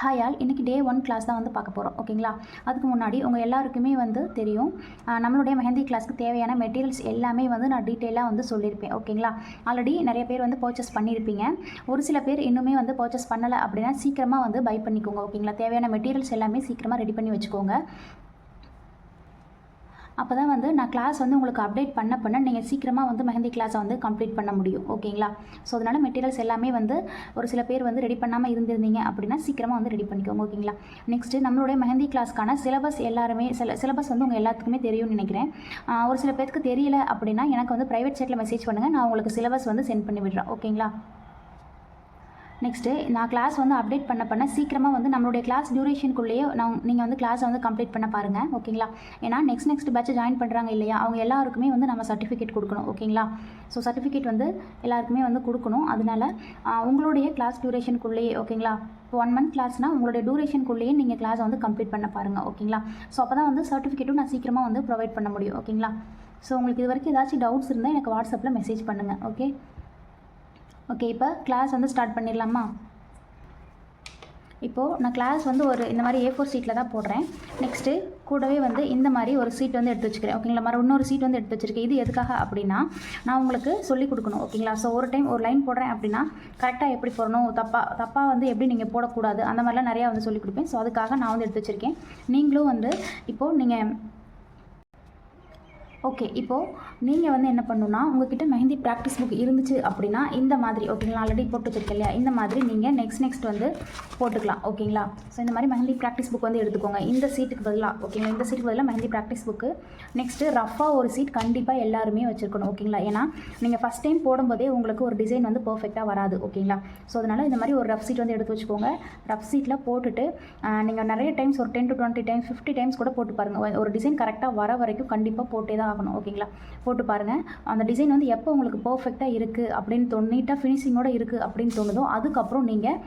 Hi all, இன்றைக்கி டே 1 class தான் வந்து பார்க்க போகிறோம். ஓகேங்களா? அதுக்கு முன்னாடி உங்கள் எல்லாருக்குமே வந்து தெரியும், நம்மளுடைய மெஹந்தி கிளாஸ்க்கு தேவையான மெட்டீரியல்ஸ் எல்லாமே வந்து நான் டீட்டெயிலாக வந்து சொல்லியிருப்பேன். ஓகேங்களா? ஆல்ரெடி நிறைய பேர் வந்து பர்ச்சேஸ் பண்ணியிருப்பீங்க. ஒரு சில பேர் இன்னுமே வந்து பர்ச்சேஸ் பண்ணலை அப்படின்னா சீக்கிரமாக வந்து பை பண்ணிக்கோங்க. ஓகேங்களா? தேவையான மெட்டீரியல்ஸ் எல்லாமே சீக்கிரமாக ரெடி பண்ணி வச்சுக்கோங்க. அப்போ தான் வந்து நான் கிளாஸ் வந்து உங்களுக்கு அப்டேட் பண்ண நீங்கள் சீக்கிரமாக வந்து மெஹந்தி கிளாஸை வந்து கம்ப்ளீட் பண்ண முடியும். ஓகேங்களா? ஸோ அதனால் மெட்டீரியல்ஸ் எல்லாமே வந்து ஒரு சில பேர் வந்து ரெடி பண்ணாமல் இருந்திருந்தீங்க அப்படின்னா சீக்கிரமாக வந்து ரெடி பண்ணிக்கோங்க. ஓகேங்களா? நெக்ஸ்ட்டு நம்மளுடைய மெஹந்தி கிளாஸ்க்கான சிலபஸ் எல்லாருமே சிலபஸ் வந்து உங்கள் எல்லாத்துக்குமே தெரியும்னு நினைக்கிறேன். ஒரு சில பேருக்கு தெரியல அப்படின்னா எனக்கு வந்து ப்ரைவேட் சேட்டில் மெசேஜ் பண்ணுங்கள், நான் உங்களுக்கு சிலபஸ் வந்து சென்ட் பண்ணி விடுறேன். ஓகேங்களா? நெக்ஸ்ட்டு நான் கிளாஸ் வந்து அப்டேட் பண்ண சீக்கிரமாக வந்து நம்மளுடைய கிளாஸ் டியூரேஷனுக்குள்ளேயே நீங்கள் வந்து கிளாஸை வந்து கம்ப்ளீட் பண்ண பாருங்கள். ஓகேங்களா? ஏன்னா நெக்ஸ்ட் பேட்ச் ஜாயின் பண்ணுறாங்க இல்லையா, அவங்க எல்லாருக்குமே வந்து நம்ம சர்டிஃபிகேட் கொடுக்கணும். ஓகேங்களா? ஸோ சர்டிஃபிகேட் வந்து எல்லாருக்குமே வந்து கொடுக்கணும். அதனால உங்களுடைய கிளாஸ் டியூரேஷனுக்குள்ளேயே, ஓகேங்களா, இப்போ 1 மந்த் கிளாஸ்னால் உங்களுடைய டியூரேஷனுக்குள்ளேயே நீங்கள் கிளாஸை வந்து கம்ப்ளீட் பண்ண பாருங்கள். ஓகேங்களா? ஸோ அப்போ தான் வந்து சர்டிஃபிகேட்டும் நான் சீக்கிரமாக வந்து ப்ரொவைட் பண்ண முடியும். ஓகேங்களா? ஸோ உங்களுக்கு இது வரைக்கும் ஏதாச்சும் டவுட்ஸ் இருந்தால் எனக்கு வாட்ஸ்அப்பில் மெசேஜ் பண்ணுங்கள். ஓகே, இப்போ கிளாஸ் வந்து ஸ்டார்ட் பண்ணிடலாமா? இப்போது நான் கிளாஸ் வந்து இந்த மாதிரி A4 சீட்டில் தான் போடுறேன். நெக்ஸ்ட்டு கூடவே வந்து இந்த மாதிரி ஒரு சீட் வந்து எடுத்து வச்சுக்கிறேன். ஓகேங்களா? மாதிரி இன்னொரு சீட் வந்து எடுத்து வச்சுருக்கேன். இது எதுக்காக அப்படின்னா நான் உங்களுக்கு சொல்லிக் கொடுக்கணும். ஓகேங்களா? ஸோ ஒரு டைம் ஒரு லைன் போடுறேன் அப்படின்னா கரெக்டாக எப்படி போடணும், தப்பாக வந்து எப்படி நீங்கள் போடக்கூடாது, அந்த மாதிரிலாம் நிறையா வந்து சொல்லிக் கொடுப்பேன். ஸோ அதுக்காக நான் வந்து எடுத்து வச்சுருக்கேன். நீங்களும் வந்து இப்போது நீங்கள் ஓகே, இப்போது நீங்கள் வந்து என்ன பண்ணணுன்னா, உங்கள்கிட்ட மெஹந்தி ப்ராக்டிஸ் புக் இருந்துச்சு அப்படின்னா இந்த மாதிரி, ஓகேங்களா, ஆல்ரெடி போட்டு வச்சுருக்கேன் இல்லையா, இந்த மாதிரி நீங்கள் நெக்ஸ்ட் வந்து போட்டுக்கலாம். ஓகேங்களா? ஸோ இந்த மாதிரி மெஹந்தி ப்ராக்டிஸ் புக் வந்து எடுத்துக்கோங்க. இந்த சீட்டுக்கு பதிலாக, ஓகேங்களா, இந்த சீட்டுக்கு பதிலாக மெஹந்தி ப்ராக்டிஸ் புக்கு. நெக்ஸ்ட்டு ரஃபாக ஒரு சீட் கண்டிப்பாக எல்லாருமே வச்சுருக்கணும். ஓகேங்களா? ஏன்னா நீங்கள் ஃபஸ்ட் டைம் போடும்போதே உங்களுக்கு ஒரு டிசைன் வந்து பர்ஃபெக்டாக வராது. ஓகேங்களா? ஸோ அதனால் இந்த மாதிரி ஒரு ரஃப் சீட் வந்து எடுத்து வச்சுக்கோங்க. ரஃப் சீட்டில் போட்டுட்டு நீங்கள் நிறைய டைம்ஸ் ஒரு 10 to 20 டைம்ஸ் 50 டைம்ஸ் கூட போட்டு பாருங்கள். ஒரு டிசைன் கரெக்டாக வர வரைக்கும் கண்டிப்பாக போட்டே தான் ஆகணும். ஓகேங்களா? போட்டு பாருங்கள். அந்த டிசைன் வந்து எப்போ உங்களுக்கு பர்ஃபெக்டாக இருக்குது அப்படின்னு நீட்டாக ஃபினிஷிங்கோடு இருக்குது அப்படின்னு தோணுதோ அதுக்கப்புறம் நீங்கள்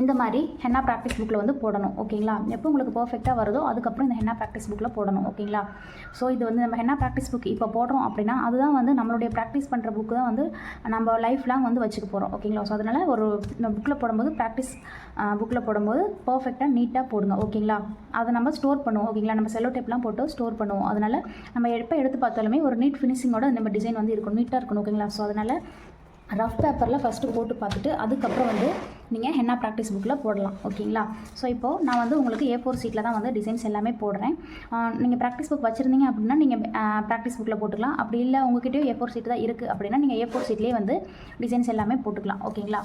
இந்த மாதிரி ஹென்னா ப்ராக்டிஸ் புக்கில் வந்து போடணும். ஓகேங்களா? எப்போ உங்களுக்கு பர்ஃபெக்டாக வருதோ அதுக்கப்புறம் இந்த ஹென்னா ப்ராக்டிஸ் புக்கில் போடணும். ஓகேங்களா? ஸோ இது வந்து நம்ம ஹென்னா ப்ராக்டிஸ் புக் இப்போ போடுறோம் அப்படின்னா அதுதான் வந்து நம்மளுடைய ப்ராக்டிஸ் பண்ணுற புக்கு தான் வந்து நம்ம லைஃப் லாங் வந்து வச்சுக்க போகிறோம். ஓகேங்களா? ஸோ அதனால் இந்த புக்கில் போடும்போது ப்ராக்டிஸ் புக்கில் போடும்போது பர்ஃபெக்டாக நீட்டாக போடுங்க. ஓகேங்களா? அதை நம்ம ஸ்டோர் பண்ணுவோம். ஓகேங்களா? நம்ம செல்லோ டேப்லாம் போட்டு ஸ்டோர் பண்ணுவோம். அதனால் நம்ம எப்போ எடுத்து பார்த்தாலுமே ஒரு நீட் ஃபினிஷிங்கோட நம்ம டிசைன் வந்து இருக்கணும், நீட்டாக இருக்கணும். ஓகேங்களா? ஸோ அதனால் ரஃப் பேப்பரில் ஃபஸ்ட்டு போட்டு பார்த்துட்டு அதுக்கப்புறம் வந்து நீங்கள் ஹென்னா ப்ராக்டிஸ் புக்கில் போடலாம். ஓகேங்களா? ஸோ இப்போது நான் வந்து உங்களுக்கு A4 சீட்டில் தான் வந்து டிசைன்ஸ் எல்லாமே போடுறேன். நீங்கள் ப்ராக்டிஸ் புக் வச்சுருந்தீங்க அப்படின்னா நீங்கள் ப்ராக்டிஸ் புக்கில் போட்டுக்கலாம். அப்படி இல்லை உங்கள்கிட்டயும் A4 சீட்டு தான் இருக்குது அப்படின்னா நீங்கள் A4 சீட்லேயே வந்து டிசைன்ஸ் எல்லாமே போட்டுக்கலாம். ஓகேங்களா?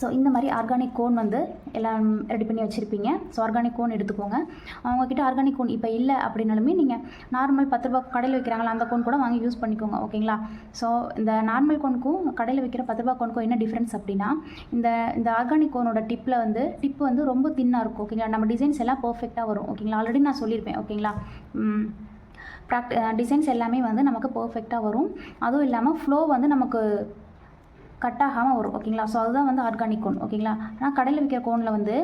ஸோ இந்த மாதிரி ஆர்கானிக் கோன் வந்து எல்லாம் ரெடி பண்ணி வச்சுருப்பீங்க. ஸோ ஆர்கானிக் கோன் எடுத்துக்கோங்க. அவங்கக்கிட்ட ஆர்கானிக் கோன் இப்போ இல்லை அப்படின்னாலுமே நீங்கள் நார்மல் 10 ரூபா கடையில் வைக்கிறாங்களா அந்த கோன் கூட வாங்கி யூஸ் பண்ணிக்கோங்க. ஓகேங்களா? ஸோ இந்த நார்மல் கோனுக்கும் கடையில் வைக்கிற 10 ரூபா கோனுக்கும் என்ன டிஃப்ரென்ஸ் அப்படின்னா இந்த ஆர்கானிக் கோனோட டிப்பு வந்து ரொம்ப தின்னாக இருக்கும். ஓகேங்களா? நம்ம டிசைன்ஸ் எல்லாம் பர்ஃபெக்டாக வரும். ஓகேங்களா? ஆல்ரெடி நான் சொல்லியிருப்பேன். ஓகேங்களா? டிசைன்ஸ் எல்லாமே வந்து நமக்கு பர்ஃபெக்டாக வரும். அதுவும் இல்லாமல் ஃப்ளோ வந்து நமக்கு கட் ஆகாமல் வரும். ஓகேங்களா? ஸோ அதுதான் வந்து ஆர்கானிக் கோன். ஓகேங்களா? ஆனால் கடையில் விற்கிற கோனில் வந்து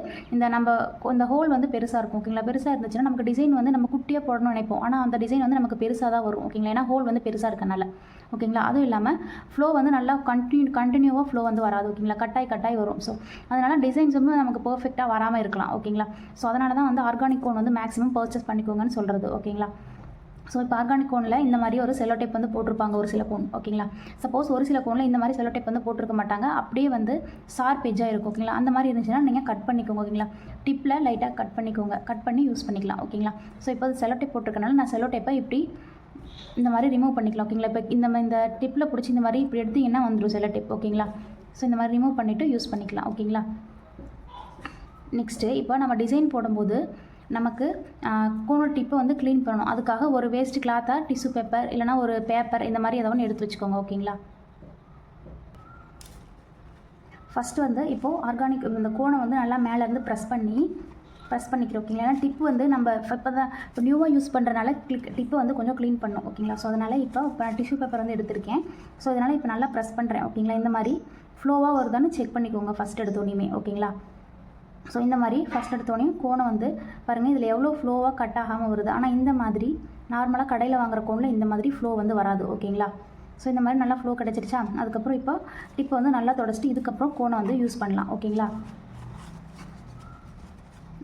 இந்த ஹோல் வந்து பெருசாக இருக்கும். ஓகேங்களா? பெருசாக இருந்துச்சுன்னா நமக்கு டிசைன் வந்து நம்ம குட்டியாக போடணும்னு நினைப்போம். ஆனால் அந்த டிசைன் வந்து நமக்கு பெருசாக தான் வரும். ஓகேங்களா? ஏன்னா ஹோல் வந்து பெருசாக இருக்கனால. ஓகேங்களா? அதுவும் இல்லாமல் ஃப்ளோ வந்து நல்லா கண்டினியூவாக ஃப்ளோ வந்து வராது. ஓகேங்களா? கட்டாய் வரும். ஸோ அதனால் டிசைன்ஸ் வந்து நமக்கு பர்ஃபெக்டாக வராமல் இருக்கலாம். ஓகேங்களா? ஸோ அதனால தான் வந்து ஆர்கானிக் கோன் வந்து மேக்ஸிமம் பர்ச்சேஸ் பண்ணிக்கோங்கன்னு சொல்கிறது. ஓகேங்களா? ஸோ இப்போ ஆர்கானிக் கோனில் இந்த மாதிரி ஒரு செல்லோ டேப் வந்து போட்டிருப்பாங்க ஒரு சில கோன். ஓகேங்களா? சப்போஸ் ஒரு சில கோனில் இந்த மாதிரி செல்லோ டேப் வந்து போட்டிருக்க மாட்டாங்க, அப்படியே வந்து ஷார்ப் எட்ஜாக இருக்கும். ஓகேங்களா? அந்த மாதிரி இருந்துச்சுன்னா நீங்கள் கட் பண்ணிக்கோங்க. ஓகேங்களா? டிப்பில் லைட்டாக கட் பண்ணிக்கோங்க. கட் பண்ணி யூஸ் பண்ணிக்கலாம். ஓகேங்களா? ஸோ இப்போ செல்லோ டேப் போட்டிருக்கனால நான் செல்லோ டேப்பை இப்படி இந்த மாதிரி ரிமூவ் பண்ணிக்கலாம். ஓகேங்களா? இப்போ இந்த டிப்பில் பிடிச்சி இந்த மாதிரி இப்படி எடுத்திங்கன்னா வந்துடும் செல்லோ டேப். ஓகேங்களா? ஸோ இந்த மாதிரி ரிமூவ் பண்ணிவிட்டு யூஸ் பண்ணிக்கலாம். ஓகேங்களா? நெக்ஸ்ட்டு இப்போ நம்ம டிசைன் போடும்போது நமக்கு கோனோட டிப்பை வந்து க்ளீன் பண்ணணும். அதுக்காக ஒரு வேஸ்ட் கிளாத்தாக டிஷ்யூ பேப்பர் இல்லைனா ஒரு பேப்பர் இந்த மாதிரி ஏதாவது ஒன்று எடுத்து வச்சுக்கோங்க. ஓகேங்களா? ஃபஸ்ட்டு வந்து இப்போது ஆர்கானிக் இந்த கோனை வந்து நல்லா மேலேருந்து ப்ரெஸ் பண்ணிக்கிறோம். ஓகேங்களா? ஏன்னா டிப்பு வந்து நம்ம இப்போ நியூவாக யூஸ் பண்ணுறனால டிப்பு வந்து கொஞ்சம் க்ளீன் பண்ணணும். ஓகேங்களா? ஸோ அதனால் இப்போ நான் டிஷ்யூ பேப்பர் வந்து எடுத்திருக்கேன். ஸோ அதனால் இப்போ நல்லா ப்ரெஸ் பண்ணுறேன். ஓகேங்களா? இந்த மாதிரி ஃப்ளோவாக வருதான்னு செக் பண்ணிக்கோங்க ஃபஸ்ட் எடுத்தோன்னே. ஓகேங்களா? ஸோ இந்த மாதிரி ஃபஸ்ட் எடுத்தோடனே கோனை வந்து பாருங்கள், இதில் எவ்வளோ ஃப்ளோவாக கட் ஆகாமல் வருது. ஆனால் இந்த மாதிரி நார்மலாக கடையில் வாங்குகிற கோனில் இந்த மாதிரி ஃப்ளோ வந்து வராது. ஓகேங்களா? ஸோ இந்த மாதிரி நல்லா ஃப்ளோ கிடச்சிருச்சா? அதுக்கப்புறம் இப்போ டிப்பை வந்து நல்லா தொடச்சிட்டு இதுக்கப்புறம் கோனை வந்து யூஸ் பண்ணலாம். ஓகேங்களா?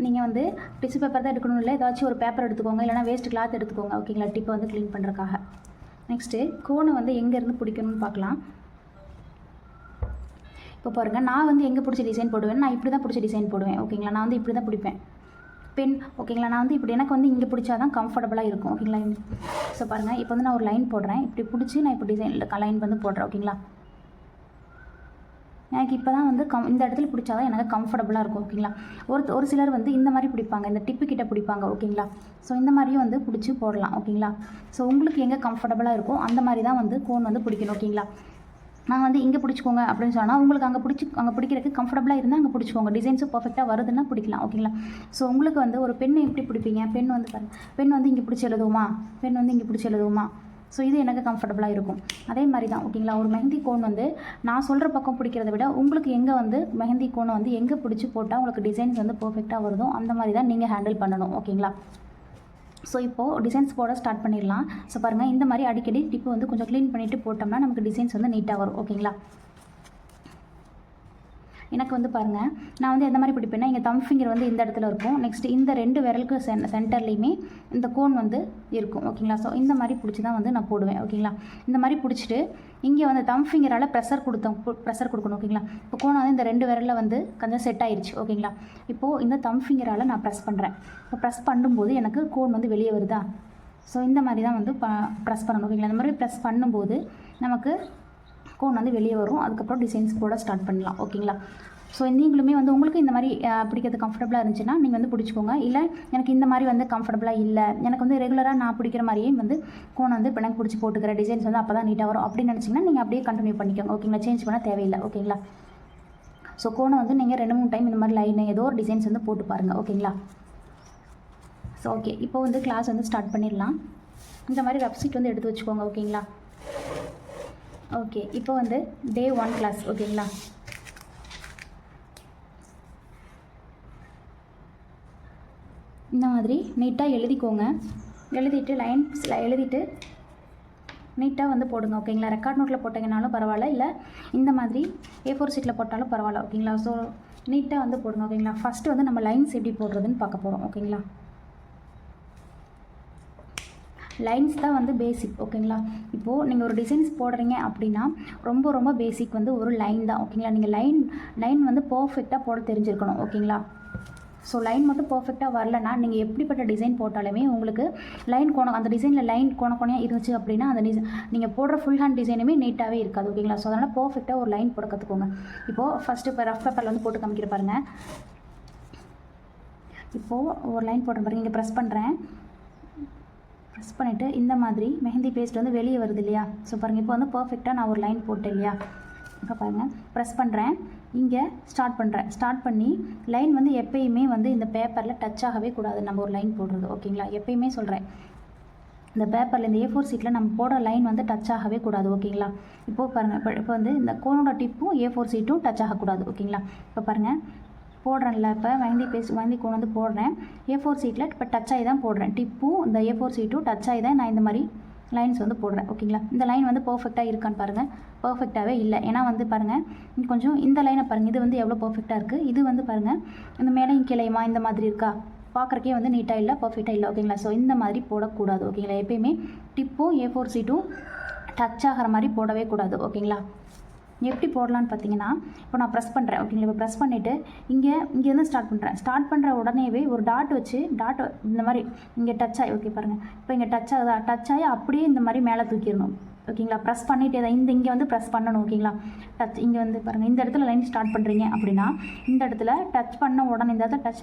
நீங்கள் வந்து டிஷ்யூ பேப்பர் தான் எடுக்கணும் இல்லை, ஏதாச்சும் ஒரு பேப்பர் எடுத்துக்கோங்க, இல்லைனா வேஸ்ட் கிளாத் எடுத்துக்கோங்க. ஓகேங்களா, டிப்பை வந்து க்ளீன் பண்ணுறதுக்காக. நெக்ஸ்ட்டு கோனை வந்து எங்கேருந்து பிடிக்கணும்னு பார்க்கலாம். இப்போ பாருங்கள், நான் வந்து எங்கே பிடிச்ச டிசைன் போடுவேன், நான் இப்படி தான் பிடிச்ச டிசைன் போடுவேன். ஓகேங்களா, நான் வந்து இப்படி தான் பிடிப்பேன் பென். ஓகேங்களா, நான் வந்து இப்படி எனக்கு வந்து இங்கே பிடிச்சா தான் கம்ஃபர்டபுளாக இருக்கும். ஓகேங்களா, ஸோ பாருங்கள், இப்போ வந்து நான் ஒரு லைன் போடுறேன், இப்படி பிடிச்சி நான் இப்போ டிசைன் லைன் வந்து போடுறேன். ஓகேங்களா, எனக்கு இப்போ தான் வந்து இந்த இடத்துல பிடிச்சா தான் எனக்கு கம்ஃபர்டபுளாக இருக்கும். ஓகேங்களா, ஒரு சிலர் வந்து இந்த மாதிரி பிடிப்பாங்க, இந்த டிப்பு கிட்ட பிடிப்பாங்க. ஓகேங்களா, ஸோ இந்த மாதிரியும் வந்து பிடிச்சி போடலாம். ஓகேங்களா, ஸோ உங்களுக்கு எங்கே கம்ஃபர்டபுளாக இருக்கும் அந்த மாதிரி தான் வந்து கோன் வந்து பிடிக்கணும். ஓகேங்களா, நான் வந்து இங்கே பிடிச்சிக்கோங்க அப்படின்னு சொன்னால் உங்களுக்கு அங்கே பிடிக்கிறதுக்கு கம்ஃபர்டபுளாக இருந்தால் அங்கே பிடிச்சிக்கோங்க. டிசைன்ஸும் பர்ஃபெக்டாக வருதுன்னா பிடிக்கலாம். ஓகேங்களா, ஸோ உங்களுக்கு வந்து ஒரு பெண் எப்படி பிடிப்பீங்க, பெண் வந்து பாருங்கள், பெண் வந்து இங்கே பிடிச்சி எழுதுவோமா, பெண் வந்து இங்கே பிடிச்சி எழுதுவோமா, ஸோ இது எனக்கு கம்ஃபர்டபுளாக இருக்கும். அதே மாதிரி தான். ஓகேங்களா, ஒரு மெஹந்தி கோன் வந்து நான் சொல்கிற பக்கம் பிடிக்கிறத விட உங்களுக்கு எங்கே வந்து மெஹந்தி கோனை வந்து எங்கே பிடிச்சி போட்டால் உங்களுக்கு டிசைன்ஸ் வந்து பர்ஃபெக்டாக வருதோ அந்த மாதிரி தான் நீங்கள் ஹேண்டில் பண்ணணும். ஓகேங்களா, ஸோ இப்போது டிசைன்ஸ் போட ஸ்டார்ட் பண்ணிடலாம். ஸோ பாருங்கள், இந்த மாதிரி அடிக்கடி டிப்பு வந்து கொஞ்சம் க்ளீன் பண்ணிவிட்டு போட்டோம்னா நமக்கு டிசைன்ஸ் வந்து நீட்டாக வரும். ஓகேங்களா, எனக்கு வந்து பாருங்கள், நான் வந்து எந்த மாதிரி பிடிப்பேன்னா இங்கே தம் ஃபிங்கர் வந்து இந்த இடத்துல இருக்கும். நெக்ஸ்ட்டு இந்த 2 விரலுக்கு சென்டர்லேயுமே இந்த கோன் வந்து இருக்கும். ஓகேங்களா, ஸோ இந்த மாதிரி பிடிச்சி தான் வந்து நான் போடுவேன். ஓகேங்களா, இந்த மாதிரி பிடிச்சிட்டு இங்கே வந்து தம் ஃபிங்கரால் ப்ரெஷர் கொடுக்கணும். ஓகேங்களா, இப்போ கோன் வந்து இந்த 2 விரலில் வந்து கொஞ்சம் செட் ஆயிடுச்சு. ஓகேங்களா, இப்போது இந்த தம் ஃபிங்கரால் நான் ப்ரெஸ் பண்ணுறேன். இப்போ ப்ரெஸ் பண்ணும்போது எனக்கு கோன் வந்து வெளியே வருதா, ஸோ இந்த மாதிரி தான் வந்து ப்ரெஸ் பண்ணணும். ஓகேங்களா, இந்த மாதிரி ப்ரெஸ் பண்ணும்போது நமக்கு கோன் வந்து வெளியே வரும். அதுக்கப்புறம் டிசைன்ஸ் போட ஸ்டார்ட் பண்ணலாம். ஓகேங்களா, ஸோ நீங்களுமே வந்து உங்களுக்கு இந்த மாதிரி பிடிக்கிறது கம்ஃபர்டபுளாக இருந்துச்சுன்னா நீங்கள் வந்து பிடிச்சிக்கோங்க. இல்லை எனக்கு இந்த மாதிரி வந்து கம்ஃபர்டபுளாக இல்லை, எனக்கு வந்து ரெகுலராக நான் பிடிக்கிற மாதிரியே வந்து கோன் வந்து இப்போ எனக்கு பிடிச்சி போட்டுக்கிற டிசைன்ஸ் வந்து அப்போ தான் நீட்டாக வரும் அப்படின்னு நினச்சிங்கன்னா நீங்கள் அப்படியே கண்டினியூ பண்ணிக்கோங்க. ஓகேங்களா, சேஞ்ச் பண்ண தேவையில்லை. ஓகேங்களா, ஸோ கோனை வந்து நீங்கள் 2-3 டைம் இந்த மாதிரி லைன் ஏதோ ஒரு டிசைன்ஸ் வந்து போட்டு பாருங்கள். ஓகேங்களா, ஸோ ஓகே, இப்போ வந்து கிளாஸ் வந்து ஸ்டார்ட் பண்ணிடலாம். இந்த மாதிரி ரஃப் ஷீட் வந்து எடுத்து வச்சுக்கோங்க. ஓகேங்களா, ஓகே, இப்போ வந்து Day 1 கிளாஸ். ஓகேங்களா, இந்த மாதிரி நீட்டாக எழுதிக்கோங்க. எழுதிட்டு லைன்ஸ் எழுதிட்டு நீட்டாக வந்து போடுங்க. ஓகேங்களா, ரெக்கார்ட் நோட்டில் போட்டிங்கனாலும் பரவாயில்ல, இல்லை இந்த மாதிரி A4 ஷீட்டில் போட்டாலும் பரவாயில்ல. ஓகேங்களா, ஸோ நீட்டாக வந்து போடுங்க. ஓகேங்களா, ஃபஸ்ட்டு வந்து நம்ம லைன்ஸ் எப்படி போடுறதுன்னு பார்க்க போகிறோம். ஓகேங்களா, லைன்ஸ் தான் வந்து பேசிக். ஓகேங்களா, இப்போது நீங்கள் ஒரு டிசைன்ஸ் போடுறீங்க அப்படின்னா ரொம்ப ரொம்ப பேசிக் வந்து ஒரு லைன் தான். ஓகேங்களா, நீங்கள் லைன் வந்து பர்ஃபெக்டாக போட தெரிஞ்சிருக்கணும். ஓகேங்களா, ஸோ லைன் மட்டும் பர்ஃபெக்டாக வரலன்னா நீங்கள் எப்படிப்பட்ட டிசைன் போட்டாலுமே உங்களுக்கு அந்த டிசைனில் லைன் கோணையாக இருந்துச்சு அப்படின்னா அந்த நீங்கள் போடுற ஃபுல் ஹேண்ட் டிசைனுமே நீட்டாகவே இருக்காது. ஓகேங்களா, ஸோ அதனால் பர்ஃபெக்டாக ஒரு லைன் போட கற்றுக்கோங்க. இப்போது ஃபஸ்ட்டு இப்போ ரஃப் பேப்பரில் வந்து போட்டு காமிக்கிற பாருங்கள். இப்போது ஒரு லைன் போடுற பாருங்கள், இங்கே ப்ரெஸ் பண்ணிவிட்டு இந்த மாதிரி மெஹந்தி பேஸ்ட் வந்து வெளியே வருது இல்லையா. ஸோ பாருங்கள், இப்போ வந்து பர்ஃபெக்டாக நான் ஒரு லைன் போட்டேன் இல்லையா. இப்போ பாருங்கள், ப்ரெஸ் பண்ணுறேன், இங்கே ஸ்டார்ட் பண்ணி லைன் வந்து எப்பயுமே வந்து இந்த பேப்பரில் டச் ஆகவே கூடாது. நம்ம ஒரு லைன் போடுறது. ஓகேங்களா, எப்பயுமே சொல்கிறேன், இந்த பேப்பரில் இந்த A4 ஷீட்டில் நம்ம போடுற லைன் வந்து டச் ஆகவே கூடாது. ஓகேங்களா, இப்போது பாருங்கள், இப்போ வந்து இந்த கோனோட டிப்பும் A4 ஷீட்டும் டச் ஆகக்கூடாது. ஓகேங்களா, இப்போ பாருங்கள் போடுறேன்ல, இப்போ மெஹந்தி கோன் வந்து போடுறேன் A4 ஷீட்டில். இப்போ டச் ஆகி தான் போடுறேன், டிப்பும் இந்த A4 ஷீட்டும் டச் ஆகி தான் நான் இந்த மாதிரி லைன்ஸ் வந்து போடுறேன். ஓகேங்களா, இந்த லைன் வந்து பர்ஃபெக்டாக இருக்கான்னு பாருங்கள். பர்ஃபெக்டாகவே இல்லை. ஏன்னா வந்து பாருங்கள், கொஞ்சம் இந்த லைனை பாருங்கள், இது வந்து எவ்வளோ பர்ஃபெக்டாக இருக்குது. இது வந்து பாருங்கள், இந்த மேலையும் கிளையுமா இந்த மாதிரி இருக்கா, பார்க்குறக்கே வந்து நீட்டாக இல்லை, பர்ஃபெக்டாக இல்லை. ஓகேங்களா, ஸோ இந்த மாதிரி போடக்கூடாது. ஓகேங்களா, எப்பயுமே டிப்பும் A4 ஷீட்டும் டச் ஆகிற மாதிரி போடவே கூடாது. ஓகேங்களா, எப்படி போடலான்னு பார்த்தீங்கன்னா, இப்போ நான் ப்ரெஸ் பண்ணுறேன். ஓகேங்களா, இப்போ ப்ரெஸ் பண்ணிவிட்டு இங்கேருந்து ஸ்டார்ட் பண்ணுற உடனேவே ஒரு டாட் இந்த மாதிரி இங்கே டச் ஆகி, ஓகே பாருங்கள், இப்போ இங்கே டச் ஆகி அப்படியே இந்த மாதிரி மேலே தூக்கிடணும். ஓகேங்களா, ப்ரெஸ் பண்ணிவிட்டு இங்கே வந்து ப்ரெஸ் பண்ணணும். ஓகேங்களா, இங்கே வந்து பாருங்கள், இந்த இடத்துல லைன் ஸ்டார்ட் பண்ணுறீங்க அப்படின்னா இந்த இடத்துல டச்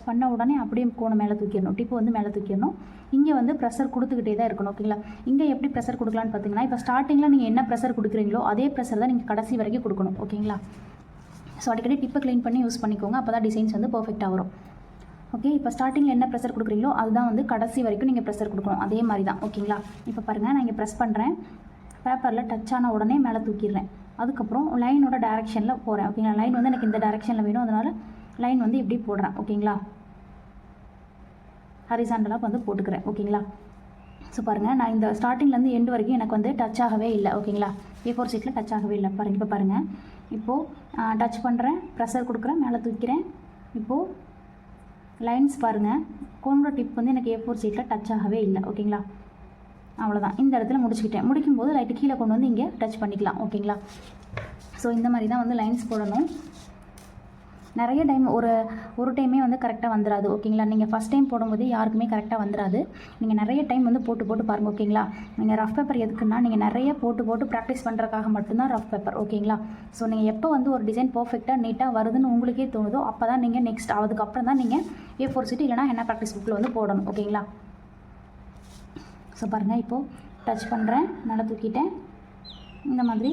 பண்ண உடனே அப்படியே கோணை மேலே தூக்கிடணும், டிப்பு வந்து மேலே தூக்கிடணும். இங்கே வந்து ப்ரெஷர் கொடுத்துக்கிட்டே தான் இருக்கணும். ஓகேங்களா, இங்கே எப்படி ப்ரெஷர் கொடுக்கலான்னு பார்த்தீங்கன்னா, இப்போ ஸ்டார்டிங்கில் நீங்கள் என்ன ப்ரெஷர் கொடுக்குறீங்களோ அதே ப்ரெஷர் தான் நீங்கள் கடைசி வரைக்கும் கொடுக்கணும். ஓகேங்களா, ஸோ அடிக்கடி டிப்பை க்ளீன் பண்ணி யூஸ் பண்ணிக்கோங்க, அப்போ தான் டிசைன்ஸ் வந்து பர்ஃபெக்டாக வரும். ஓகே, இப்போ ஸ்டார்டிங்கில் என்ன ப்ரெஷர் கொடுக்குறீங்களோ அதுதான் வந்து கடைசி வரைக்கும் நீங்கள் ப்ரெஷர் கொடுக்கணும், அதே மாதிரி தான். ஓகேங்களா, இப்போ பாருங்கள், நான் இங்கே ப்ரெஸ் பண்ணுறேன், பேப்பரில் டச் ஆன உடனே மேலே தூக்கிடுறேன். அதுக்கப்புறம் லைனோட டைரெக்ஷனில் போகிறேன். ஓகேங்களா, லைன் வந்து எனக்கு இந்த டைரெக்ஷனில் வேணும், அதனால் லைன் வந்து இப்படி போடுறேன். ஓகேங்களா, ஹரிசாண்டலாக வந்து போட்டுக்கிறேன். ஓகேங்களா, ஸோ பாருங்கள், நான் இந்த ஸ்டார்டிங்லேருந்து எண்டு வரைக்கும் எனக்கு வந்து டச் ஆகவே இல்லை. ஓகேங்களா, A4 ஷீட்டில் டச் ஆகவே இல்லை. பாருங்கள், இப்போ பாருங்கள், இப்போது டச் பண்ணுறேன், ப்ரெஷர் கொடுக்குறேன், மேலே தூக்கிறேன். இப்போது லைன்ஸ் பாருங்கள், கோனோட டிப் வந்து எனக்கு A4 ஷீட்டில் டச் ஆகவே இல்லை. ஓகேங்களா, அவ்வளோதான். இந்த இடத்துல முடிச்சுக்கிட்டேன். முடிக்கும்போது லைட்டு கீழே கொண்டு வந்து இங்கே டச் பண்ணிக்கலாம். ஓகேங்களா, ஸோ இந்த மாதிரி தான் வந்து லைன்ஸ் போடணும். நிறைய டைம் ஒரு டைமே வந்து கரெக்டாக வந்துடாது. ஓகேங்களா, நீங்கள் ஃபஸ்ட் டைம் போடும்போது யாருக்குமே கரெக்டாக வந்துடாது. நீங்கள் நிறைய டைம் வந்து போட்டு பாருங்கள். ஓகேங்களா, நீங்கள் ரஃப் பேப்பர் எதுக்குன்னா நீங்கள் நிறைய போட்டு ப்ராக்டிஸ் பண்ணுறதுக்காக மட்டும்தான் ரஃப் பேப்பர். ஓகேங்களா, ஸோ நீங்கள் எப்போ வந்து ஒரு டிசைன் பர்ஃபெக்டாக நீட்டாக வருதுன்னு உங்களுக்கே தோணுதோ அப்போ தான் நீங்கள் நெக்ஸ்ட் அதுக்கப்புறம் தான் நீங்கள் A4 ஷீட் இல்லைனா என்ன ப்ராக்டிஸ் புக்கில் வந்து போடணும். ஓகேங்களா, ஸோ பாருங்கள், இப்போது டச் பண்ணுறேன், நல்லா தூக்கிட்டேன், இந்த மாதிரி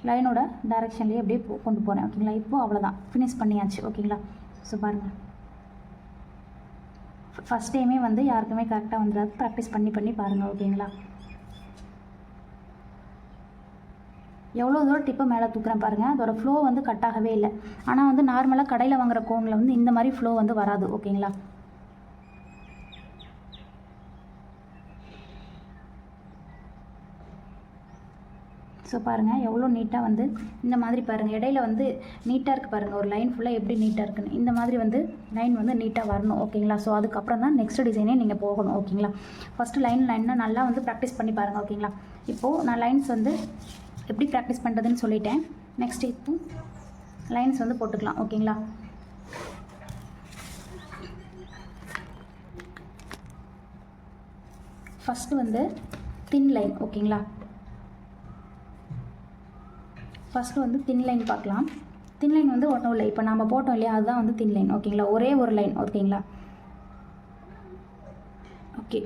லைனோட டைரெக்ஷன்லேயே அப்படியே கொண்டு போகிறேன். ஓகேங்களா, இப்போது அவ்வளோதான், ஃபினிஷ் பண்ணியாச்சு. ஓகேங்களா, ஸோ பாருங்கள், ஃபஸ்ட் டைமே வந்து யாருக்குமே கரெக்டாக வந்துடாது. ப்ராக்டிஸ் பண்ணி பாருங்கள். ஓகேங்களா, எவ்வளோ தூரம் டிப்பை மேலே தூக்குறேன் பாருங்கள், அதோட ஃப்ளோ வந்து கட் ஆகவே இல்லை. ஆனால் வந்து நார்மலாக கடையில் வாங்குகிற கோனில் வந்து இந்த மாதிரி ஃப்ளோ வந்து வராது. ஓகேங்களா, ஸோ பாருங்கள் எவ்வளோ நீட்டாக வந்து இந்த மாதிரி பாருங்கள், இடையில வந்து நீட்டாக இருக்குது பாருங்கள், ஒரு லைன் ஃபுல்லாக எப்படி நீட்டாக இருக்குன்னு. இந்த மாதிரி வந்து லைன் வந்து நீட்டாக வரணும். ஓகேங்களா, ஸோ அதுக்கப்புறம் தான் நெக்ஸ்ட் டிசைனே நீங்கள் போகணும். ஓகேங்களா, ஃபஸ்ட்டு லைன்னா நல்லா வந்து ப்ராக்டிஸ் பண்ணி பாருங்கள். ஓகேங்களா, இப்போது நான் லைன்ஸ் வந்து எப்படி ப்ராக்டிஸ் பண்ணுறதுன்னு சொல்லிட்டேன். நெக்ஸ்ட் இப்போ லைன்ஸ் வந்து போட்டுக்கலாம். ஓகேங்களா, ஃபஸ்ட்டு வந்து தின் லைன். ஓகேங்களா, ஃபஸ்ட்டு வந்து தின் லைன் பார்க்கலாம். தின் லைன் வந்து ஒன்றும் இல்லை, இப்போ நம்ம போட்டோம் இல்லையா, அதுதான் வந்து தின் லைன். ஓகேங்களா, ஒரே ஒரு லைன். ஓகேங்களா, ஓகே,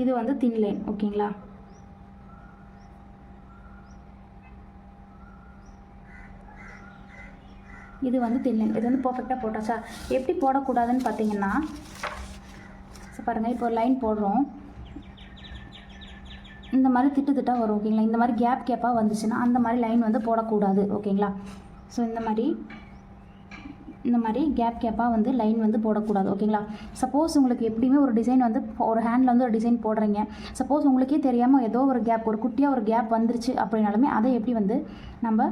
இது வந்து தின் லைன். ஓகேங்களா, இது வந்து தின் லைன். இது வந்து பர்ஃபெக்டாக போட்டாச்சா? எப்படி போடக்கூடாதுன்னு பார்த்தீங்கன்னா, பாருங்கள், இப்போ ஒரு லைன் போடுறோம், இந்த மாதிரி திட்டாக வரும். ஓகேங்களா, இந்த மாதிரி கேப்பாக வந்துச்சுன்னா அந்த மாதிரி லைன் வந்து போடக்கூடாது. ஓகேங்களா, ஸோ இந்த மாதிரி கேப்பாக வந்து லைன் வந்து போடக்கூடாது. ஓகேங்களா, சப்போஸ் உங்களுக்கு எப்படியுமே ஒரு டிசைன் வந்து ஒரு ஹேண்டில் வந்து ஒரு டிசைன் போடுறீங்க, சப்போஸ் உங்களுக்கே தெரியாமல் ஏதோ ஒரு கேப், ஒரு குட்டியாக ஒரு கேப் வந்துருச்சு அப்படின்னாலுமே அதை எப்படி வந்து நம்ம